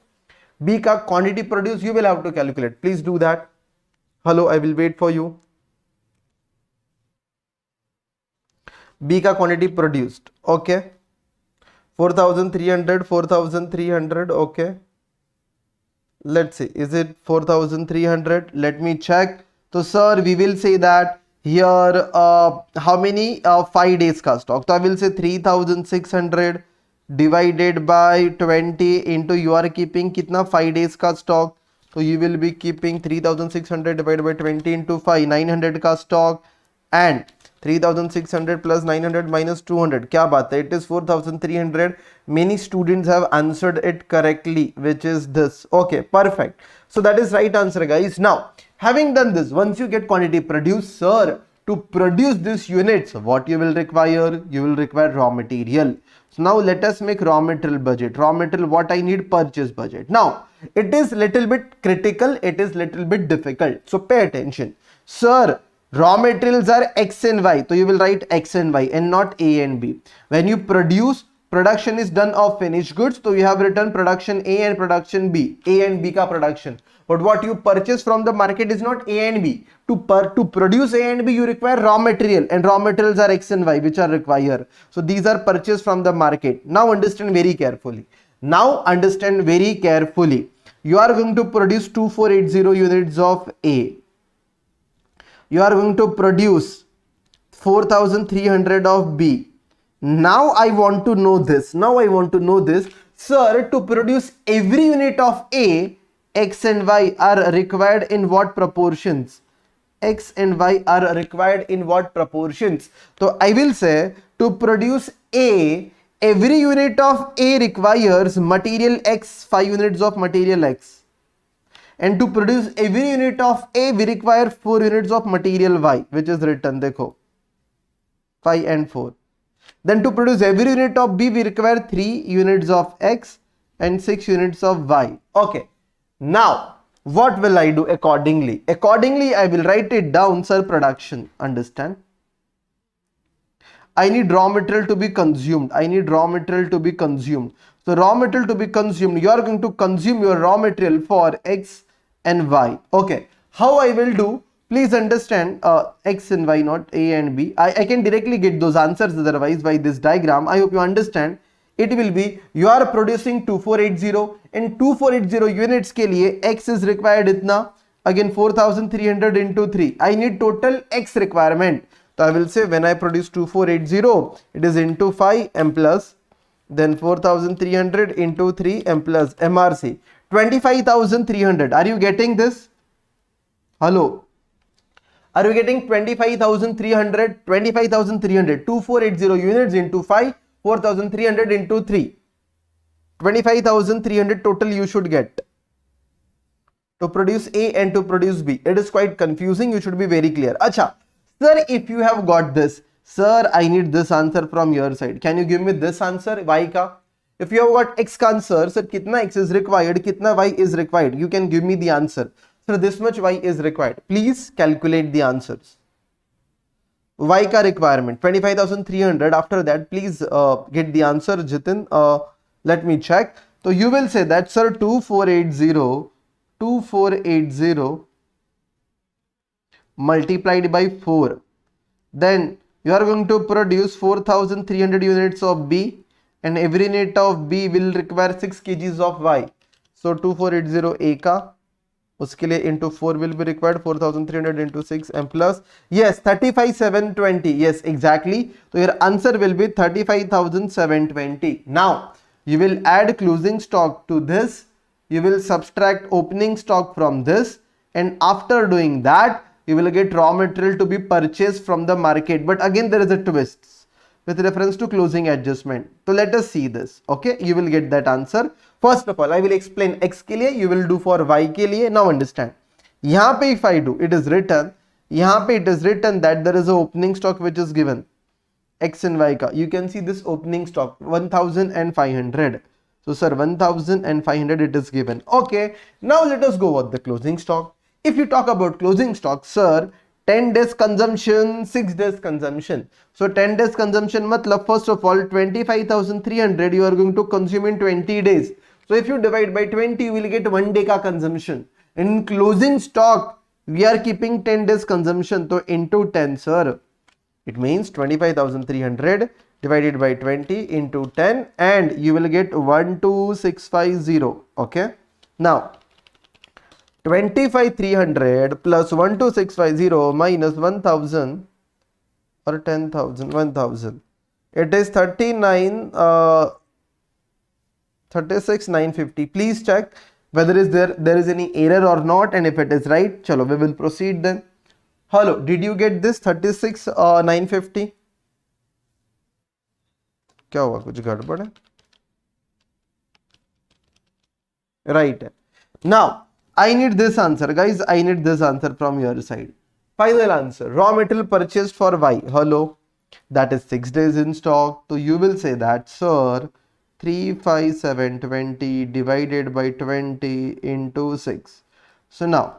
B ka quantity produce, you will have to calculate. Please do that. Hello, I will wait for you. B ka quantity produced. Okay. 4300, 4300. Okay. Let's see. Is it 4300? Let me check. So, sir, we will say that here, how many 5 days ka stock? So, I will say 3600 divided by 20 into you are keeping kitna 5 days ka stock. So you will be keeping 3600 divided by 20 into 5, 900 ka stock, and 3600 plus 900 minus 200. Kya baat hai? It is 4300. Many students have answered it correctly, which is this. Okay, perfect. So that is right answer, guys. Now, having done this, once you get quantity produced, sir, to produce these units, what you will require? You will require raw material. So now let us make raw material budget. Raw material, what I need? Purchase budget. Now it is little bit critical, it is little bit difficult, so pay attention. Sir, raw materials are X and Y, so you will write X and Y and not A and B. When you produce, production is done of finished goods, so you have written production A and production B, A and B ka production. But what you purchase from the market is not A and B. To produce A and B, you require raw material, and raw materials are X and Y, which are required. So these are purchased from the market. Now understand very carefully. Now understand very carefully. You are going to produce 2480 units of A. You are going to produce 4300 of B. Now I want to know this. Sir, to produce every unit of A, X and Y are required in what proportions? X and Y are required in what proportions? So I will say, to produce A, every unit of A requires material X, 5 units of material X. And to produce every unit of A, we require 4 units of material Y, which is written, dekho, 5 and 4. Then to produce every unit of B, we require 3 units of X and 6 units of Y. Okay. Now, what will I do accordingly? Accordingly, I will write it down, sir, production. Understand? I need raw material to be consumed. So raw material to be consumed, you are going to consume your raw material for X and Y. Okay. How I will do? Please understand, X and Y, not A and B. I can directly get those answers otherwise by this diagram. I hope you understand. It will be, you are producing 2480 and 2480 units ke liye X is required itna, again 4300 into 3. I need total X requirement. So I will say, when I produce 2480, it is into 5 M plus, then 4300 into 3 M plus MRC, 25,300. Are you getting this? Hello? Are you getting 25,300? 25,300. 2480 units into 5. 4,300 into 3. 25,300 total you should get to produce A and to produce B. It is quite confusing. You should be very clear. Acha, sir, if you have got this, sir, I need this answer from your side. Can you give me this answer? Y ka? If you have got X ka answer, sir, kitna X is required, kitna Y is required? You can give me the answer. Sir, this much Y is required. Please calculate the answers. Y ka requirement 25,300. After that, please get the answer, Jitin. Let me check. So you will say that, sir, 2480 multiplied by 4. Then you are going to produce 4,300 units of B, and every unit of B will require 6 kgs of Y. So 2480 A ka, uske liye into 4 will be required, 4300 into 6 and plus, yes, 35,720. Yes, exactly. So your answer will be 35,720. Now you will add closing stock to this, you will subtract opening stock from this, and after doing that, you will get raw material to be purchased from the market. But again, there is a twist with reference to closing adjustment. So let us see this. Okay, you will get that answer. First of all, I will explain X ke liye, you will do for Y ke liye. Now understand. Yahan pe if I do, it is written that there is a opening stock which is given. X and Y ka. You can see this opening stock 1,500. So sir, 1,500 it is given. Okay. Now let us go with the closing stock. If you talk about closing stock, sir, 10 days consumption, 6 days consumption. So 10 days consumption matlab, first of all, 25,300 you are going to consume in 20 days. So if you divide by 20, you will get 1 day ka consumption. In closing stock, we are keeping 10 days consumption. So into 10, sir, it means 25,300 divided by 20 into 10, and you will get 12650. Okay. Now 25,300 plus 12650 minus 1,000 or 10,000, 1,000. It is 36,950. Please check whether there is any error or not, and if it is right, chalo, we will proceed then. Hello, did you get this 36,950? क्या हुआ, कुछ गड़बड़ है? Right. Now I need this answer, guys. I need this answer from your side. Final answer, raw material purchased for Y, hello, that is 6 days in stock. So you will say that, sir, 35720 divided by 20 into 6. So now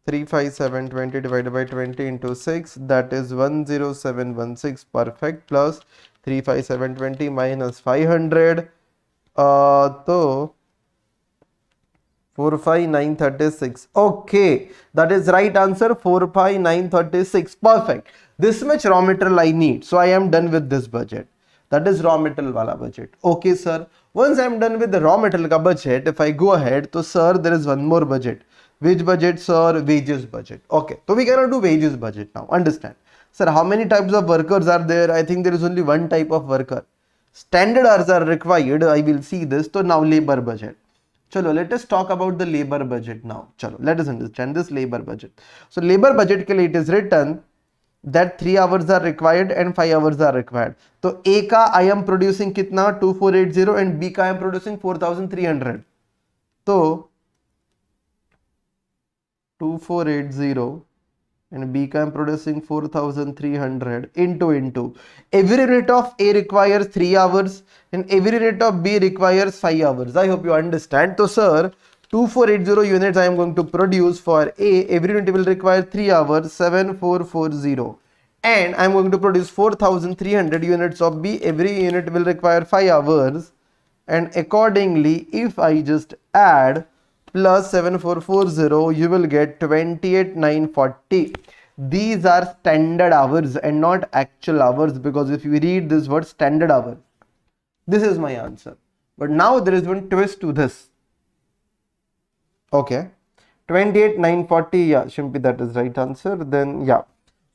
35720 divided by 20 into 6, that is 10716, perfect, plus 35720 minus 500, so 45936. Okay, that is right answer, 45936, perfect. This much raw material I need, so I am done with this budget. That is raw material wala budget. Okay sir, once I am done with the raw material ka budget, if I go ahead, so sir, there is one more budget. Which budget, sir? Wages budget. Okay, so we cannot do wages budget now. Understand, sir, how many types of workers are there? I think there is only one type of worker. Standard hours are required, I will see this. So now labor budget. Chalo, let us talk about the labor budget now. Chalo, let us understand this labor budget. So labor budget ke liye it is written that 3 hours are required and 5 hours are required. So A ka I am producing kitna 2480 and B ka I am producing 4300. So 2480 and B ka I am producing 4300 into every unit of A requires 3 hours and every unit of B requires 5 hours. I hope you understand. So sir, 2480 units I am going to produce for A, every unit will require 3 hours, 7440, and I am going to produce 4300 units of B, every unit will require 5 hours, and accordingly if I just add plus 7440, you will get 28940. These are standard hours and not actual hours, because if you read this word standard hours, this is my answer. But now there is one twist to this. Okay, 28940, yeah, Shimpi, that is right answer. Then yeah,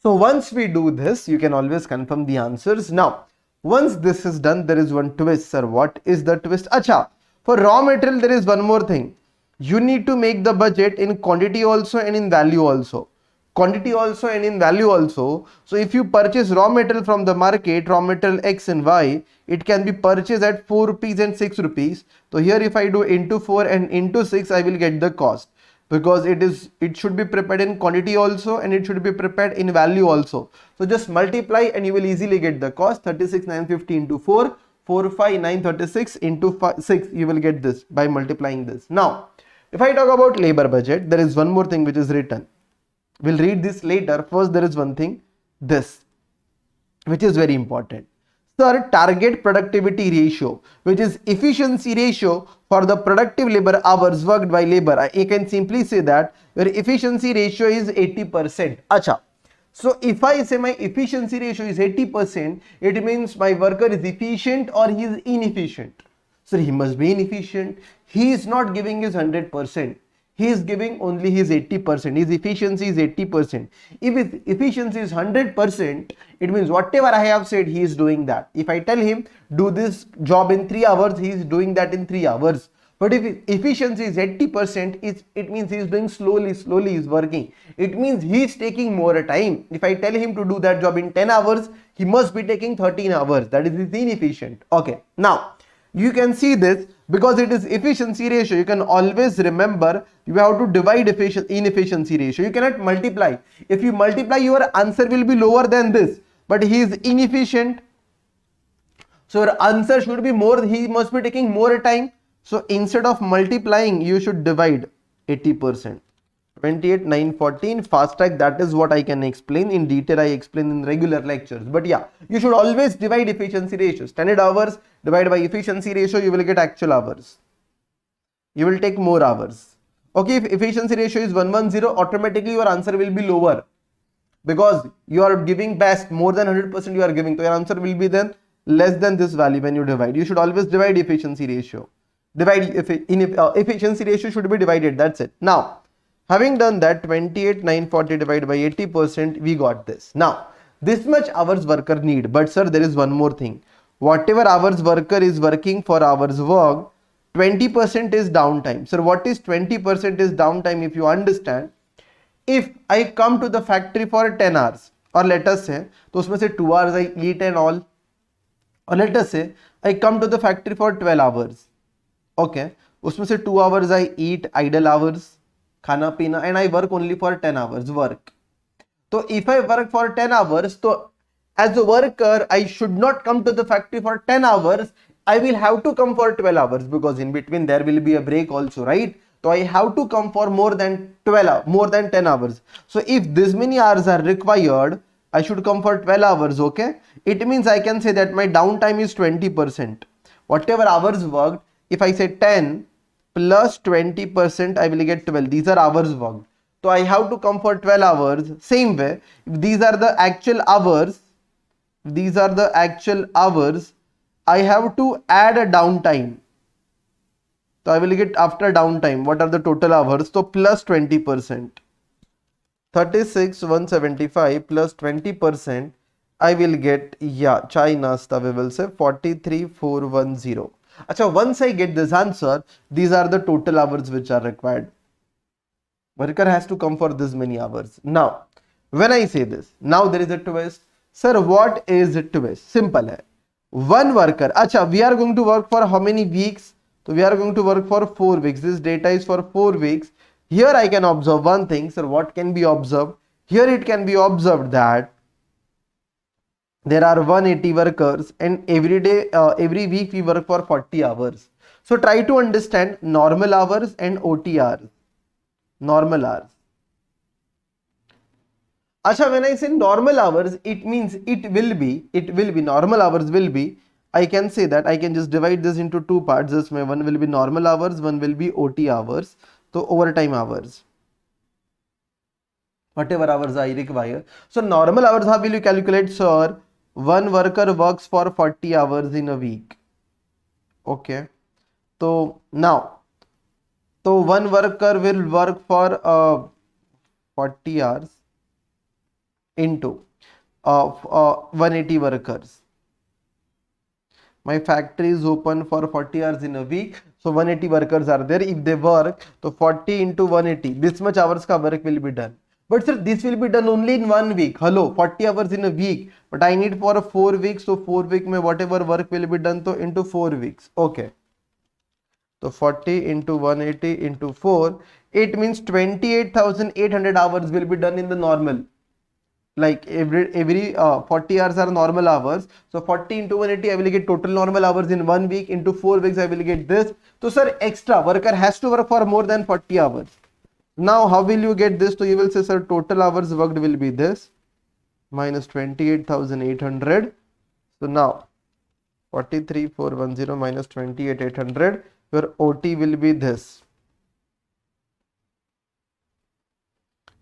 so once we do this, you can always confirm the answers. Now once this is done, there is one twist, sir. What is the twist? Acha, for raw material there is one more thing. You need to make the budget in quantity also and in value also. Quantity also and in value also. So if you purchase raw material from the market, raw material X and Y, it can be purchased at 4 rupees and 6 rupees. So here if I do into 4 and into 6, I will get the cost, because it should be prepared in quantity also and it should be prepared in value also. So just multiply and you will easily get the cost. 36950 into 4, 45936 into 6, you will get this by multiplying this. Now if I talk about labor budget, there is one more thing which is written. We'll read this later. First there is one thing, this, which is very important. Sir, target productivity ratio, which is efficiency ratio for the productive labor hours worked by labor. You can simply say that your efficiency ratio is 80%. Acha. So if I say my efficiency ratio is 80%, it means my worker is efficient or he is inefficient. So he must be inefficient. He is not giving his 100%. He is giving only his 80%. His efficiency is 80%. If his efficiency is 100%, it means whatever I have said, he is doing that. If I tell him do this job in 3 hours, he is doing that in 3 hours. But if his efficiency is 80%, it means he is doing slowly he is working. It means he is taking more time. If I tell him to do that job in 10 hours, he must be taking 13 hours. That is inefficient. Okay. Now you can see this, because it is efficiency ratio, you can always remember you have to divide inefficiency ratio. You cannot multiply. If you multiply, your answer will be lower than this, but he is inefficient, so your answer should be more. He must be taking more time. So instead of multiplying, you should divide 80%. 28914 fast track, that is what I can explain in detail. I explain in regular lectures, but yeah, you should always divide efficiency ratio. Standard hours divided by efficiency ratio, you will get actual hours. You will take more hours. Okay, if efficiency ratio is 110, automatically your answer will be lower, because you are giving best, more than 100% you are giving, so your answer will be then less than this value when you divide. You should always divide efficiency ratio. Efficiency ratio should be divided, that's it. Now having done that, 28940 divided by 80%, we got this. Now this much hours worker need, but sir, there is one more thing. Whatever hours worker is working for hours work, 20% is downtime. Sir, what is 20% is downtime? If you understand, if I come to the factory for 10 hours, or let us say, तो उसमें से 2 hours I eat and all, or let us say I come to the factory for 12 hours. Okay, उसमें से 2 hours I eat idle hours, खाना पीना, and I work only for 10 hours work. So if I work for 10 hours, so as a worker, I should not come to the factory for 10 hours. I will have to come for 12 hours because in between there will be a break also, right? So I have to come for more than 12 hours, more than 10 hours. So if this many hours are required, I should come for 12 hours, okay? It means I can say that my downtime is 20%. Whatever hours worked, if I say 10 plus 20%, I will get 12. These are hours worked. So I have to come for 12 hours. Same way, if these are the actual hours, I have to add a downtime. So I will get after downtime, what are the total hours? So plus 20%. 36,175 plus 20%, I will get, yeah, chai nasta we will say 43,410. Acha, once I get this answer, these are the total hours which are required. Worker has to come for this many hours. Now, when I say this, now there is a twist. Sir, what is a twist? Simple hai. One worker, acha, we are going to work for how many weeks? So we are going to work for 4 weeks. This data is for 4 weeks. Here I can observe one thing. Sir, what can be observed? Here it can be observed that there are 180 workers and every day, every week we work for 40 hours. So try to understand normal hours and OT hours. Normal hours. Acha, when I say normal hours, it means it will be normal hours will be, I can say that I can just divide this into two parts. This way, one will be normal hours, one will be OT hours. So overtime hours. Whatever hours I require. So normal hours, how will you calculate, sir? One worker works for 40 hours in a week. Okay. So now, so one worker will work for 40 hours into 180 workers. My factory is open for 40 hours in a week. So 180 workers are there. If they work, so 40 into 180, this much hours ka work will be done. But sir, this will be done only in 1 week. Hello, 40 hours in a week. But I need for 4 weeks. So 4 weeks mein whatever work will be done, so into 4 weeks. Okay. So 40 into 180 into 4, it means 28,800 hours will be done in the normal. Like every 40 hours are normal hours. So 40 into 180, I will get total normal hours in 1 week. Into 4 weeks, I will get this. So sir, extra worker has to work for more than 40 hours. Now, how will you get this? So you will say, sir, total hours worked will be this minus 28,800. So now 43,410 minus 28,800. Your OT will be this.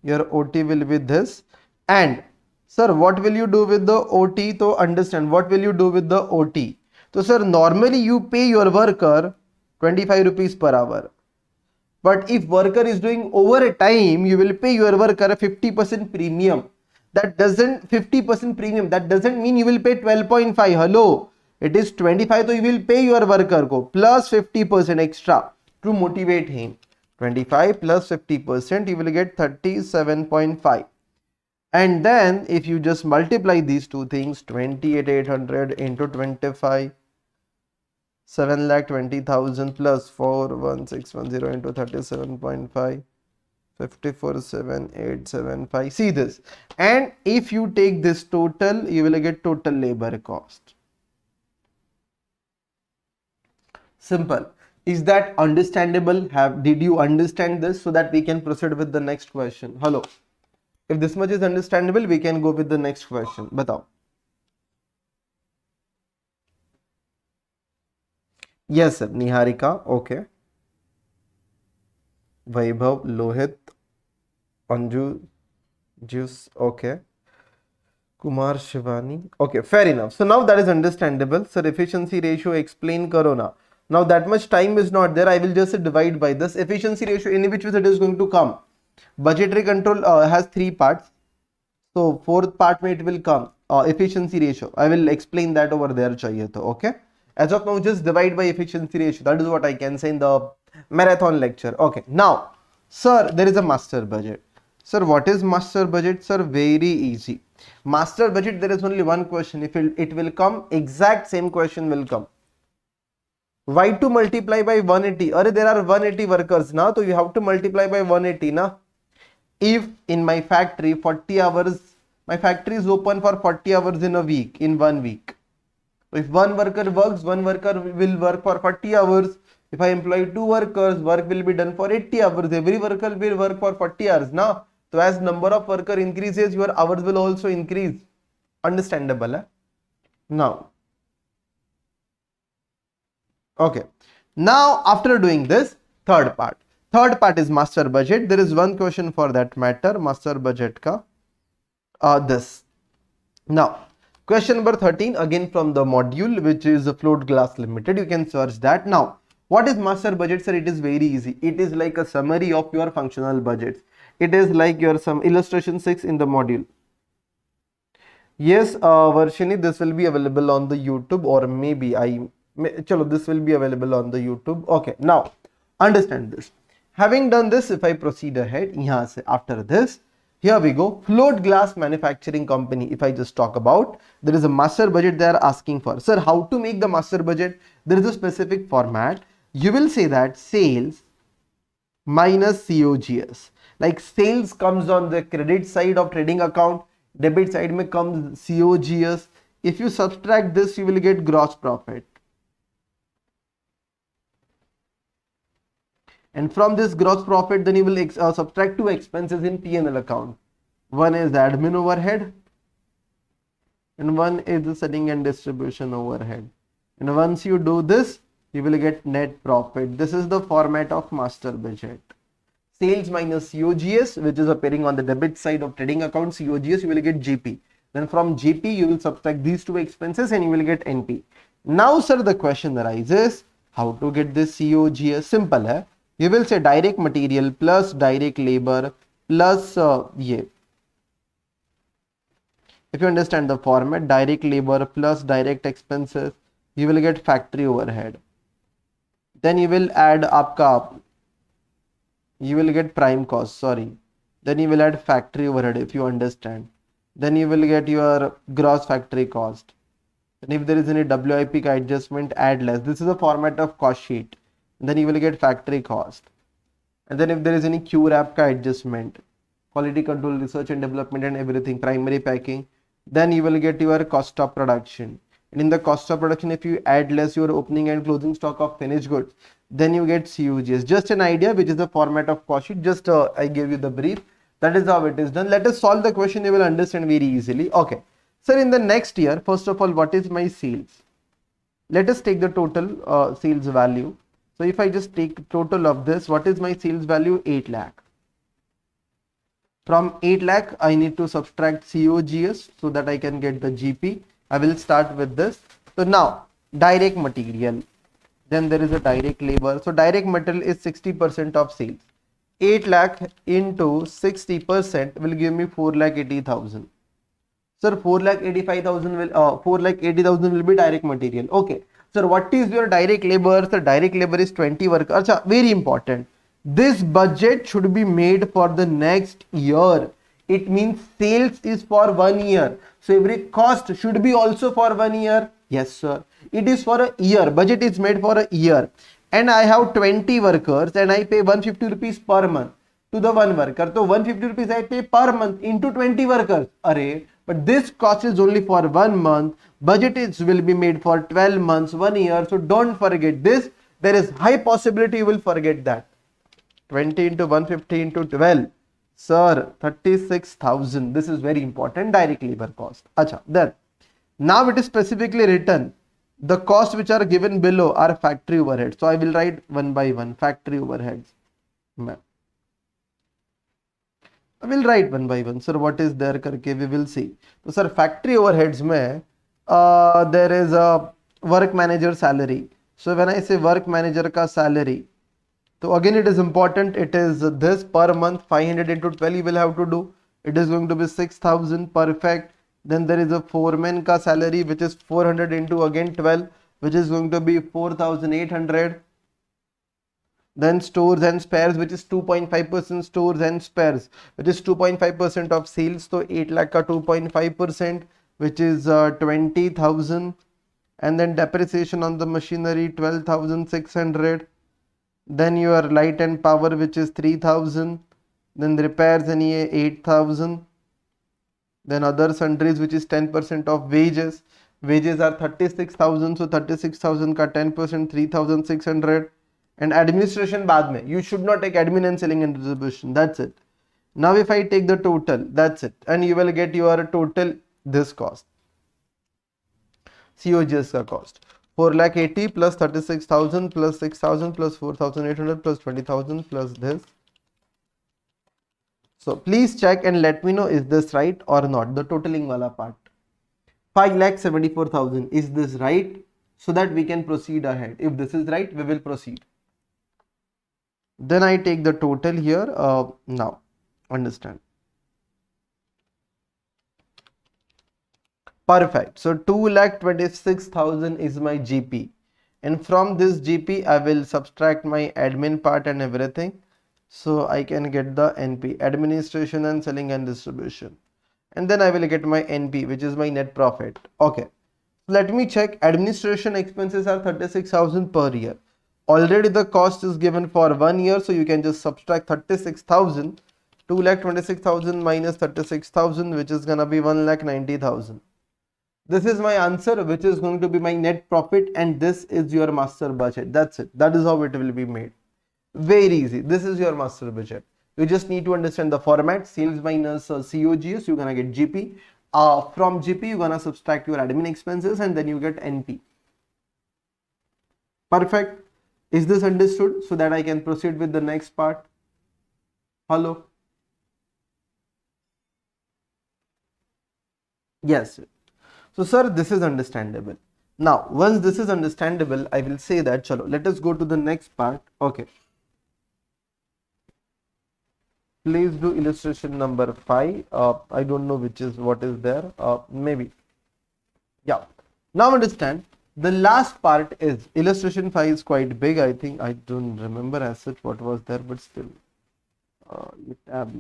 Your OT will be this. And sir, what will you do with the OT? So understand, what will you do with the OT? So sir, normally you pay your worker 25 rupees per hour. But if worker is doing over a time, you will pay your worker a 50% premium. That doesn't 50% premium. That doesn't mean you will pay 12.5. Hello, it is 25. So you will pay your worker ko plus 50% extra to motivate him. 25 plus 50%, you will get 37.5. And then if you just multiply these two things, 28,800 into 25, 7,20,000 plus 4,1610 into 37.5, 54,7,875. See this. And if you take this total, you will get total labor cost. Simple. Is that understandable? Did you understand this so that we can proceed with the next question? Hello. If this much is understandable, we can go with the next question. Batao. Yes, sir. Niharika. Okay. Vaibhav, Lohit, Anju, Juice. Okay. Kumar, Shivani. Okay, fair enough. So now that is understandable. Sir, efficiency ratio explain karo na. Now that much time is not there. I will just divide by this efficiency ratio in which it is going to come. Budgetary control has 3 parts. So 4th part में it will come efficiency ratio. I will explain that over there चाहिए तो. Okay. As of now, just divide by efficiency ratio. That is what I can say in the marathon lecture. Okay. Now, sir, there is a master budget. Sir, what is master budget? Sir, very easy. Master budget, there is only one question. If it will come, exact same question will come. Why to multiply by 180? There are 180 workers now, so you have to multiply by 180 now. if in my factory 40 hours, my factory is open for 40 hours in a week, in 1 week. So if one worker works, one worker will work for 40 hours. If I employ two workers, work will be done for 80 hours. Every worker will work for 40 hours now. So as number of worker increases, your hours will also increase. Understandable, eh? Now, okay. Now after doing this, third part is master budget. There is one question for that matter, master budget ka this. Now question number 13, again from the module, which is Float Glass Limited. You can search that. Now what is master budget, sir? It is very easy. It is like a summary of your functional budgets. It is like your some illustration 6 in the module. Yes, Varshini, this will be available on the YouTube, or maybe this will be available on the YouTube. Okay, now understand this. Having done this, if I proceed ahead, after this, here we go. Float Glass Manufacturing Company. If I just talk about, there is a master budget they are asking for. Sir, how to make the master budget? There is a specific format. You will say that sales minus COGS. Like sales comes on the credit side of trading account, debit side mein comes COGS. If you subtract this, you will get gross profit. And from this gross profit, then you will subtract two expenses in P&L account. One is admin overhead and one is the selling and distribution overhead. And once you do this, you will get net profit. This is the format of master budget. Sales minus COGS, which is appearing on the debit side of trading account, COGS, you will get GP. Then from GP, you will subtract these two expenses and you will get NP. Now, sir, the question arises, how to get this COGS? Simple, hai? You will say direct material plus direct labor plus If you understand the format, direct labor plus direct expenses, you will get factory overhead. Then you will add you will get prime cost, sorry. Then you will add factory overhead, if you understand. Then you will get your gross factory cost. And if there is any WIP adjustment, add less. This is a format of cost sheet. Then you will get factory cost. And then if there is any QRAP adjustment, quality control, research and development and everything, primary packing, then you will get your cost of production. And in the cost of production, if you add less your opening and closing stock of finished goods, then you get COGS. Just an idea, which is the format of cost sheet. Just I gave you the brief. That is how it is done. Let us solve the question. You will understand very easily. Okay. Sir, in the next year, first of all, what is my sales? Let us take the total sales value. So if I just take total of this, what is my sales value? 8 lakh. From 8 lakh, I need to subtract COGS so that I can get the GP. I will start with this. So now, direct material. Then there is a direct labor. So direct material is 60% of sales. 8 lakh into 60% will give me 4,80,000. Sir, 4,85,000 will 4,80,000 will be direct material. Okay. Sir, what is your direct labor? Sir, direct labor is 20 workers. Achha, very important. This budget should be made for the next year. It means sales is for 1 year. So every cost should be also for 1 year. Yes, sir. It is for a year. Budget is made for a year. And I have 20 workers and I pay 150 rupees per month to the one worker. So 150 rupees I pay per month into 20 workers. Array. But this cost is only for 1 month. Budget will be made for 12 months, 1 year. So don't forget this. There is high possibility you will forget that. 20 into 150 into 12. Sir, 36,000. This is very important. Direct labor cost. Acha, then. Now it is specifically written. The costs which are given below are factory overheads. So I will write one by one. Factory overheads. I will write one by one. Sir, what is there karke we will see. So sir, factory overheads mein there is a work manager salary. So when I say work manager ka salary, so again it is important. It is this per month 500 into 12 you will have to do. It is going to be 6,000. Perfect. Then there is a foreman ka salary which is 400 into again 12, which is going to be 4,800. Then stores and spares, which is 2.5% stores and spares, which is 2.5% of sales. So 8 lakh ka 2.5%, which is 20,000. And then depreciation on the machinery 12,600. Then your light and power, which is 3,000. then the repairs and EA 8,000, then other sundries which is 10% of wages. Wages are 36,000, so 36,000 ka 10% 3,600, and administration baad mein. You should not take admin and selling and distribution. That's it. Now if I take the total, that's it, and you will get your total this cost. COGS ka cost 4,80,000 plus 36,000 plus 6,000 plus 4,800 plus 20,000 plus this. So please check and let me know, is this right or not, the totaling wala part. 5,74,000, is this right? So that we can proceed ahead. If this is right, we will proceed. Then I take the total here. Now understand. Perfect. So 2,26,000 is my GP, and from this GP I will subtract my admin part and everything, so I can get the NP, administration and selling and distribution, and then I will get my NP, which is my net profit. Okay, let me check. Administration expenses are 36,000 per year. Already the cost is given for 1 year, so you can just subtract 36,000. 2,26,000 minus 36,000, which is gonna be 1,90,000. This is my answer, which is going to be my net profit, and this is your master budget. That's it. That is how it will be made. Very easy. This is your master budget. You just need to understand the format. Sales minus COGS, you're gonna get GP. From GP, you're gonna subtract your admin expenses, and then you get NP. Perfect. Is this understood? So that I can proceed with the next part. Hello. Yes. So sir, this is understandable. Now once this is understandable, I will say that chalo, let us go to the next part. Okay, please do illustration number 5. I don't know what is there. Maybe, yeah. Now understand, the last part is illustration 5 is quite big. I think I don't remember as such what was there, but still tab.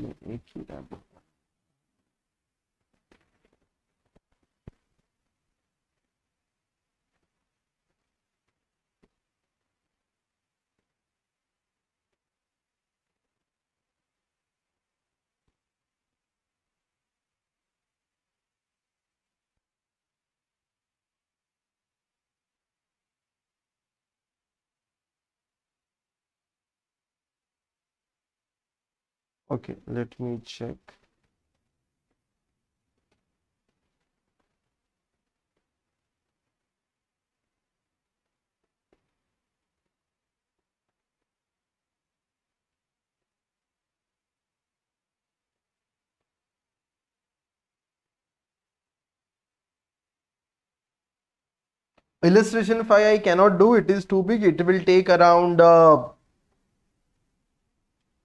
Okay, let me check. Illustration 5 I cannot do, it is too big. It will take around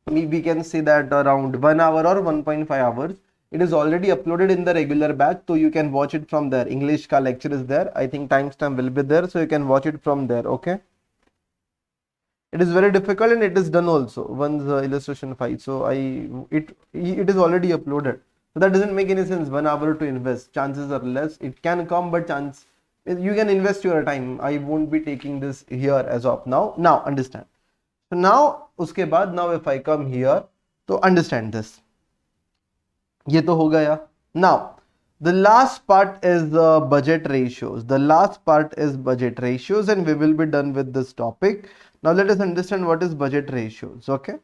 we can say that around 1 hour or 1.5 hours. It is already uploaded in the regular batch, so you can watch it from there. English ka lecture is there. I think timestamp will be there, so you can watch it from there. Okay, it is very difficult, and it is done also once illustration 5. So it is already uploaded, so that doesn't make any sense 1 hour to invest. Chances are less. It can come, but chance you can invest your time. I won't be taking this here as of now. Now understand. So now uske baad, now if I come here, so understand this. ये तो हो गया. Now the last part is budget ratios. The last part is budget ratios, and we will be done with this topic. Now let us understand what is budget ratios. Okay,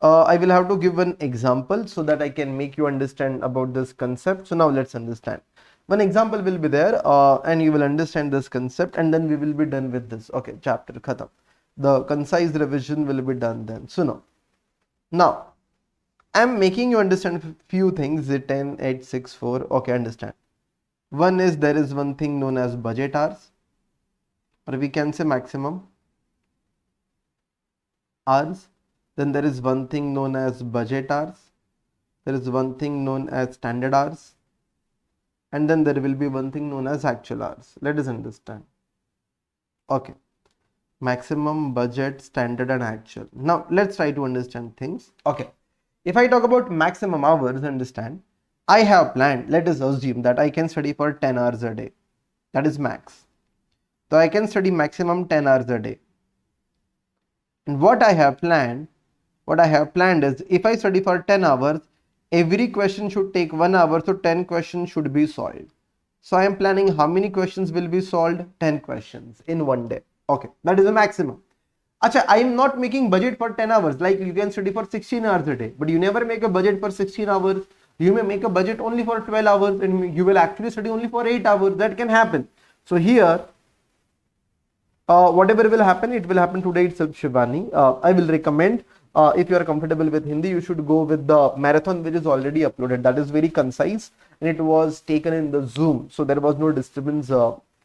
I will have to give an example so that I can make you understand about this concept. So now let's understand. One example will be there, and you will understand this concept, and then we will be done with this. Okay, chapter khatam. The concise revision will be done then. So now I am making you understand few things. 10, 8, 6, 4. Okay, understand. One is, there is one thing known as budget hours, or we can say maximum hours. Then there is one thing known as budget hours. There is one thing known as standard hours, and then there will be one thing known as actual hours. Let us understand. Okay, maximum, budget, standard, and actual. Now let's try to understand things. Okay, if I talk about maximum hours, understand, I have planned, let us assume that I can study for 10 hours a day. That is max. So I can study maximum 10 hours a day. And what I have planned, what I have planned is, if I study for 10 hours, every question should take 1 hour, so 10 questions should be solved. So I am planning how many questions will be solved? 10 questions in one day. Okay, that is the maximum. Acha, I am not making budget for 10 hours. Like you can study for 16 hours a day, but you never make a budget for 16 hours. You may make a budget only for 12 hours and you will actually study only for 8 hours. That can happen. So here, whatever will happen, it will happen today itself, Shivani. I will recommend, if you are comfortable with Hindi, you should go with the marathon which is already uploaded. That is very concise and it was taken in the Zoom. So there was no disturbance,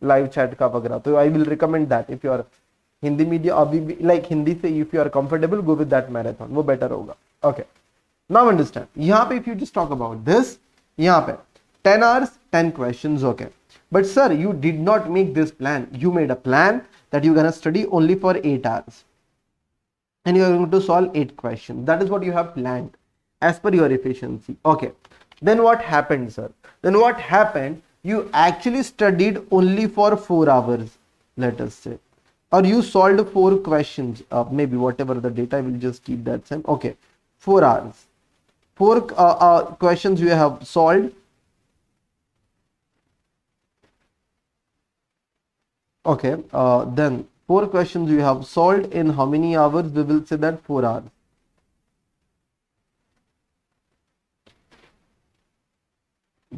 live chat ka वगैरह. So I will recommend that if you are Hindi media, like Hindi say, if you are comfortable, go with that marathon. वो better होगा. Okay. Now understand. यहाँ पे if you just talk about this, यहाँ पे 10 hours, 10 questions. Okay. But sir, you did not make this plan. You made a plan that you're gonna study only for 8 hours. And you are going to solve 8 questions. That is what you have planned as per your efficiency. Okay. Then what happened, sir? Then what happened? You actually studied only for 4 hours, let us say. Or you solved 4 questions. Maybe whatever the data, I will just keep that same. Okay. 4 hours. 4 questions you have solved. Okay. Then 4 questions you have solved in how many hours? We will say that 4 hours.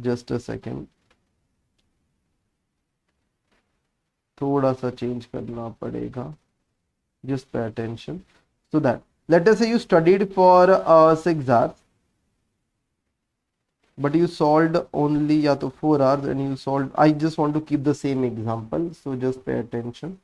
Just a second. थोड़ा सा change करना पड़ेगा. Just pay attention. So that, let us say you studied for 6 hours, but you solved only 4 hours and you solved, I just want to keep the same example, so just pay attention.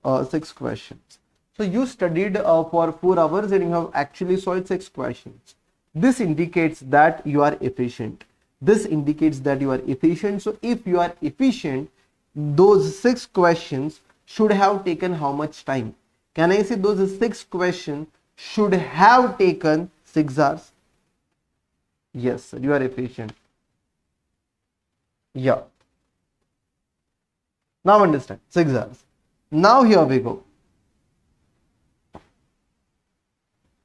6 questions. So you studied for 4 hours and you have actually solved 6 questions. This indicates that you are efficient. This indicates that you are efficient. So if you are efficient, those 6 questions should have taken how much time? Can I say those 6 questions should have taken 6 hours? Yes, you are efficient. Yeah. Now understand, 6 hours. Now here we go.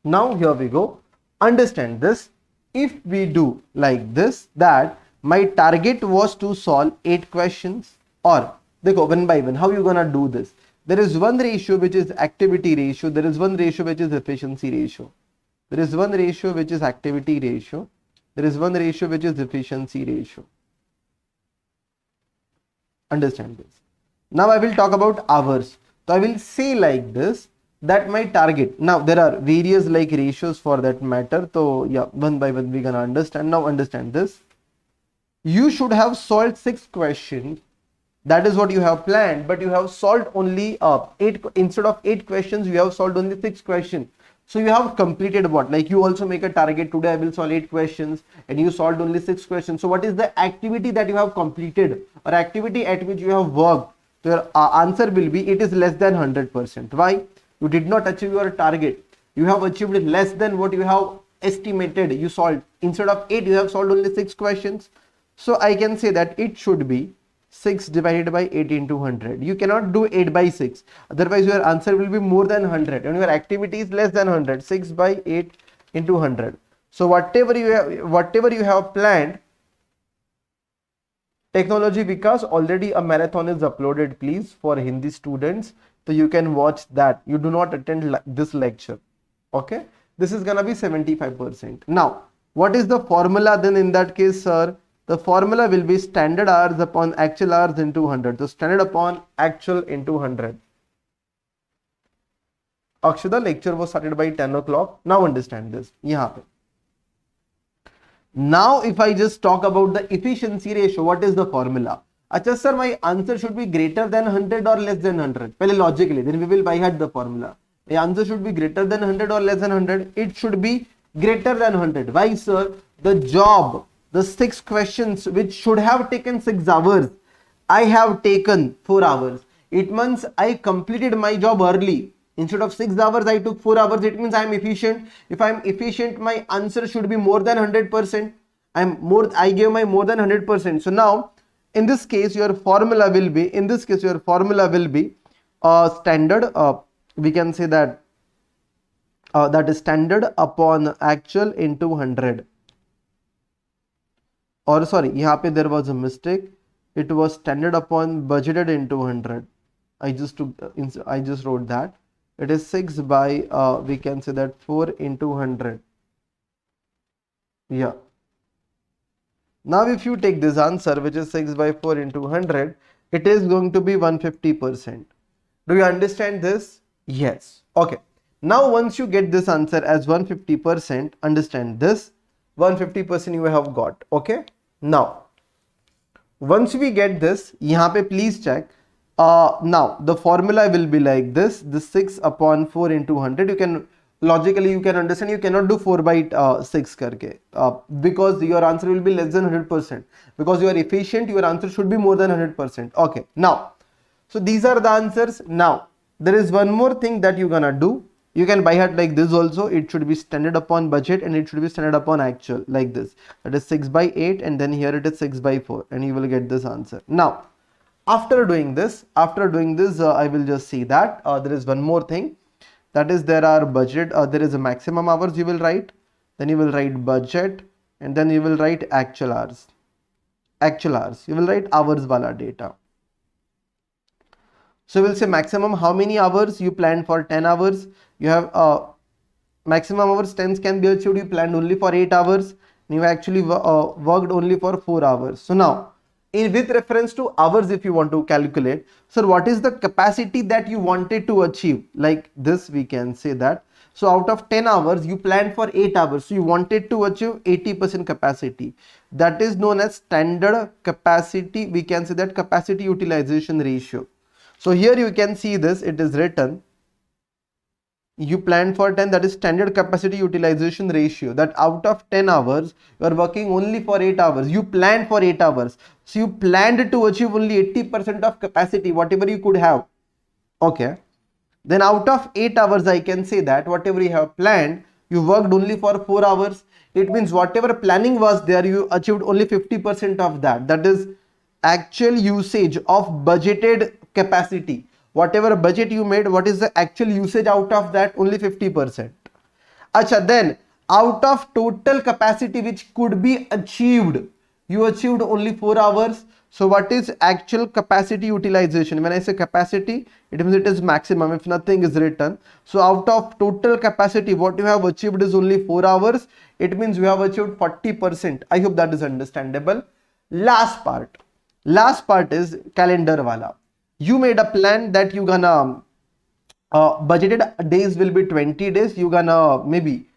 Now here we go. Understand this. If we do like this, that my target was to solve 8 questions, or देखो one by one, how you gonna do this? There is one ratio which is activity ratio. There is one ratio which is efficiency ratio. There is one ratio which is activity ratio. There is one ratio which is efficiency ratio. Understand this. Now I will talk about hours. So I will say like this, that my target. Now there are various like ratios for that matter. So yeah, one by one we gonna understand. Now understand this. You should have solved 6 questions. That is what you have planned, but you have solved only 8. Instead of 8 questions, you have solved only 6 questions. So you have completed what? Like you also make a target, today I will solve 8 questions, and you solved only 6 questions. So what is the activity that you have completed, or activity at which you have worked? So your answer will be, it is less than 100%. Why? You did not achieve your target. You have achieved less than what you have estimated. You solved, instead of 8, you have solved only 6 questions. So I can say that it should be 6 divided by 8 into 100. You cannot do 8 by 6. Otherwise, your answer will be more than 100 and your activity is less than 100. 6 by 8 into 100. So whatever you have planned, Technology Vikas, already a marathon is uploaded, please, for Hindi students. So you can watch that. You do not attend this lecture. Okay. This is gonna be 75%. Now, what is the formula then in that case, sir? The formula will be standard hours upon actual hours into 100. So standard upon actual into 100. Akshada, lecture was started by 10 o'clock. Now understand this. Now if I just talk about the efficiency ratio, what is the formula? Acha sir, my answer should be greater than 100 or less than 100. Well, logically, then we will by heart the formula. The answer should be greater than 100 or less than 100. It should be greater than 100. Why, sir? The job, the 6 questions which should have taken 6 hours, I have taken 4 hours. It means I completed my job early. Instead of 6 hours, I took 4 hours. It means I am efficient. If I am efficient, my answer should be more than 100%. I gave my more than 100%. So now, in this case, your formula will be, standard. We can say that that is standard upon actual into 100, or sorry, यहाँ पे there was a mistake, it was standard upon budgeted into 100. I just wrote that it is 6 by we can say that 4 into 100. Yeah, now if you take this answer, which is 6 by 4 into 100, it is going to be 150%. Do you understand this? Yes. Okay. Now once you get this answer as 150%, understand this, 150% you have got. Okay. Now once we get this, यहाँ पे please check. Now the formula will be like this: the 6 upon 4 into 100. You can logically you can understand, you cannot do 4 by 6 करके, because your answer will be less than 100%. Because you are efficient, your answer should be more than 100%. Okay. Now, so these are the answers. Now there is one more thing that you're gonna do. You can by heart like this also. It should be standard upon budget and it should be standard upon actual like this. That is 6 by 8 and then here it is 6 by 4 and you will get this answer. Now, after doing this, I will just see that there is one more thing. That is there are budget, there is a maximum hours you will write. Then you will write budget and then you will write actual hours. Actual hours. You will write hours wala data. So we'll say maximum how many hours you planned for 10 hours. You have maximum hours 10 can be achieved. You planned only for 8 hours. And you actually worked only for 4 hours. So now with reference to hours, if you want to calculate, sir, what is the capacity that you wanted to achieve? Like this we can say that. So out of 10 hours, you planned for 8 hours. So you wanted to achieve 80% capacity. That is known as standard capacity. We can say that capacity utilization ratio. So here you can see this, it is written, you planned for 10, that is standard capacity utilization ratio, that out of 10 hours, you are working only for 8 hours. You planned for 8 hours. So you planned to achieve only 80% of capacity, whatever you could have. Okay. Then out of 8 hours, I can say that whatever you have planned, you worked only for 4 hours. It means whatever planning was there, you achieved only 50% of that. That is actual usage of budgeted capacity. Whatever budget you made, what is the actual usage out of that? Only 50%. Acha, then out of total capacity which could be achieved, you achieved only 4 hours. So what is actual capacity utilization? When I say capacity, it means it is maximum if nothing is written. So out of total capacity, what you have achieved is only 4 hours. It means you have achieved 40%. I hope that is understandable. Last part is calendar wala. You made a plan that you gonna budgeted days will be 20 days. You gonna maybe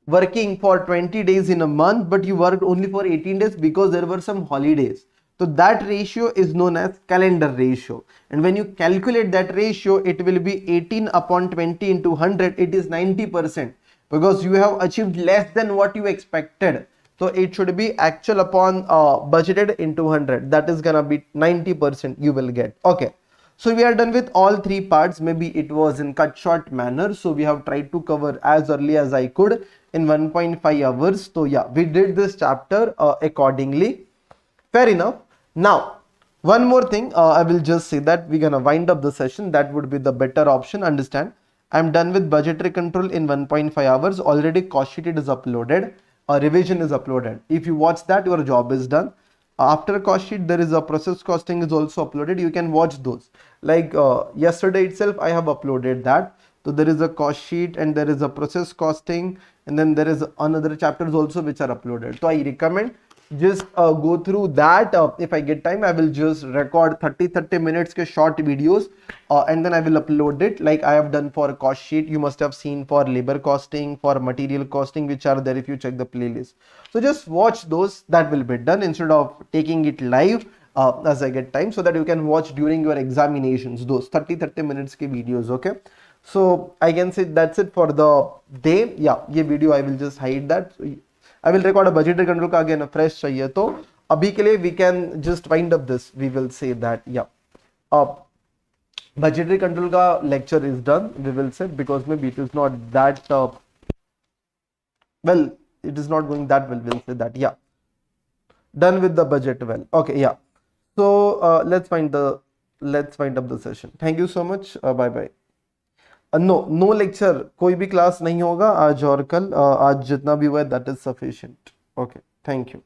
working for 20 days in a month, but you worked only for 18 days because there were some holidays. So that ratio is known as calendar ratio. And when you calculate that ratio, it will be 18 upon 20 into 100. It is 90% because you have achieved less than what you expected. So it should be actual upon budgeted into 100. That is gonna be 90% you will get. Okay. So we are done with all 3 parts. Maybe it was in cut short manner. So we have tried to cover as early as I could in 1.5 hours. So yeah, we did this chapter accordingly. Fair enough. Now, one more thing, I will just say that we're gonna wind up the session. That would be the better option. Understand? I'm done with budgetary control in 1.5 hours. Already cost sheet is uploaded. A revision is uploaded. If you watch that, your job is done. After cost sheet, there is a process costing is also uploaded. You can watch those. Like yesterday itself, I have uploaded that. So there is a cost sheet and there is a process costing, and then there is another chapters also which are uploaded. So I recommend just go through that. If I get time, I will just record 30 minutes ke short videos and then I will upload it like I have done for cost sheet. You must have seen for labor costing, for material costing, which are there if you check the playlist. So just watch those. That will be done instead of taking it live as I get time, so that you can watch during your examinations those 30 minutes ke videos. Okay, so I can say that's it for the day. Yeah, ye video I will just hide that. So I will record a budgetary control का again fresh चाहिए तो अभी के लिए we can just wind up this. We will say that yeah, budgetary control का lecture is done. We will say because maybe it is not that well, it is not going that well. We'll say that yeah, done with the budget well. Okay, yeah. So let's wind up the session. Thank you so much. Bye bye. No lecture, कोई भी class नहीं होगा आज और कल, आज जितना भी हुआ है that is sufficient. Okay, thank you.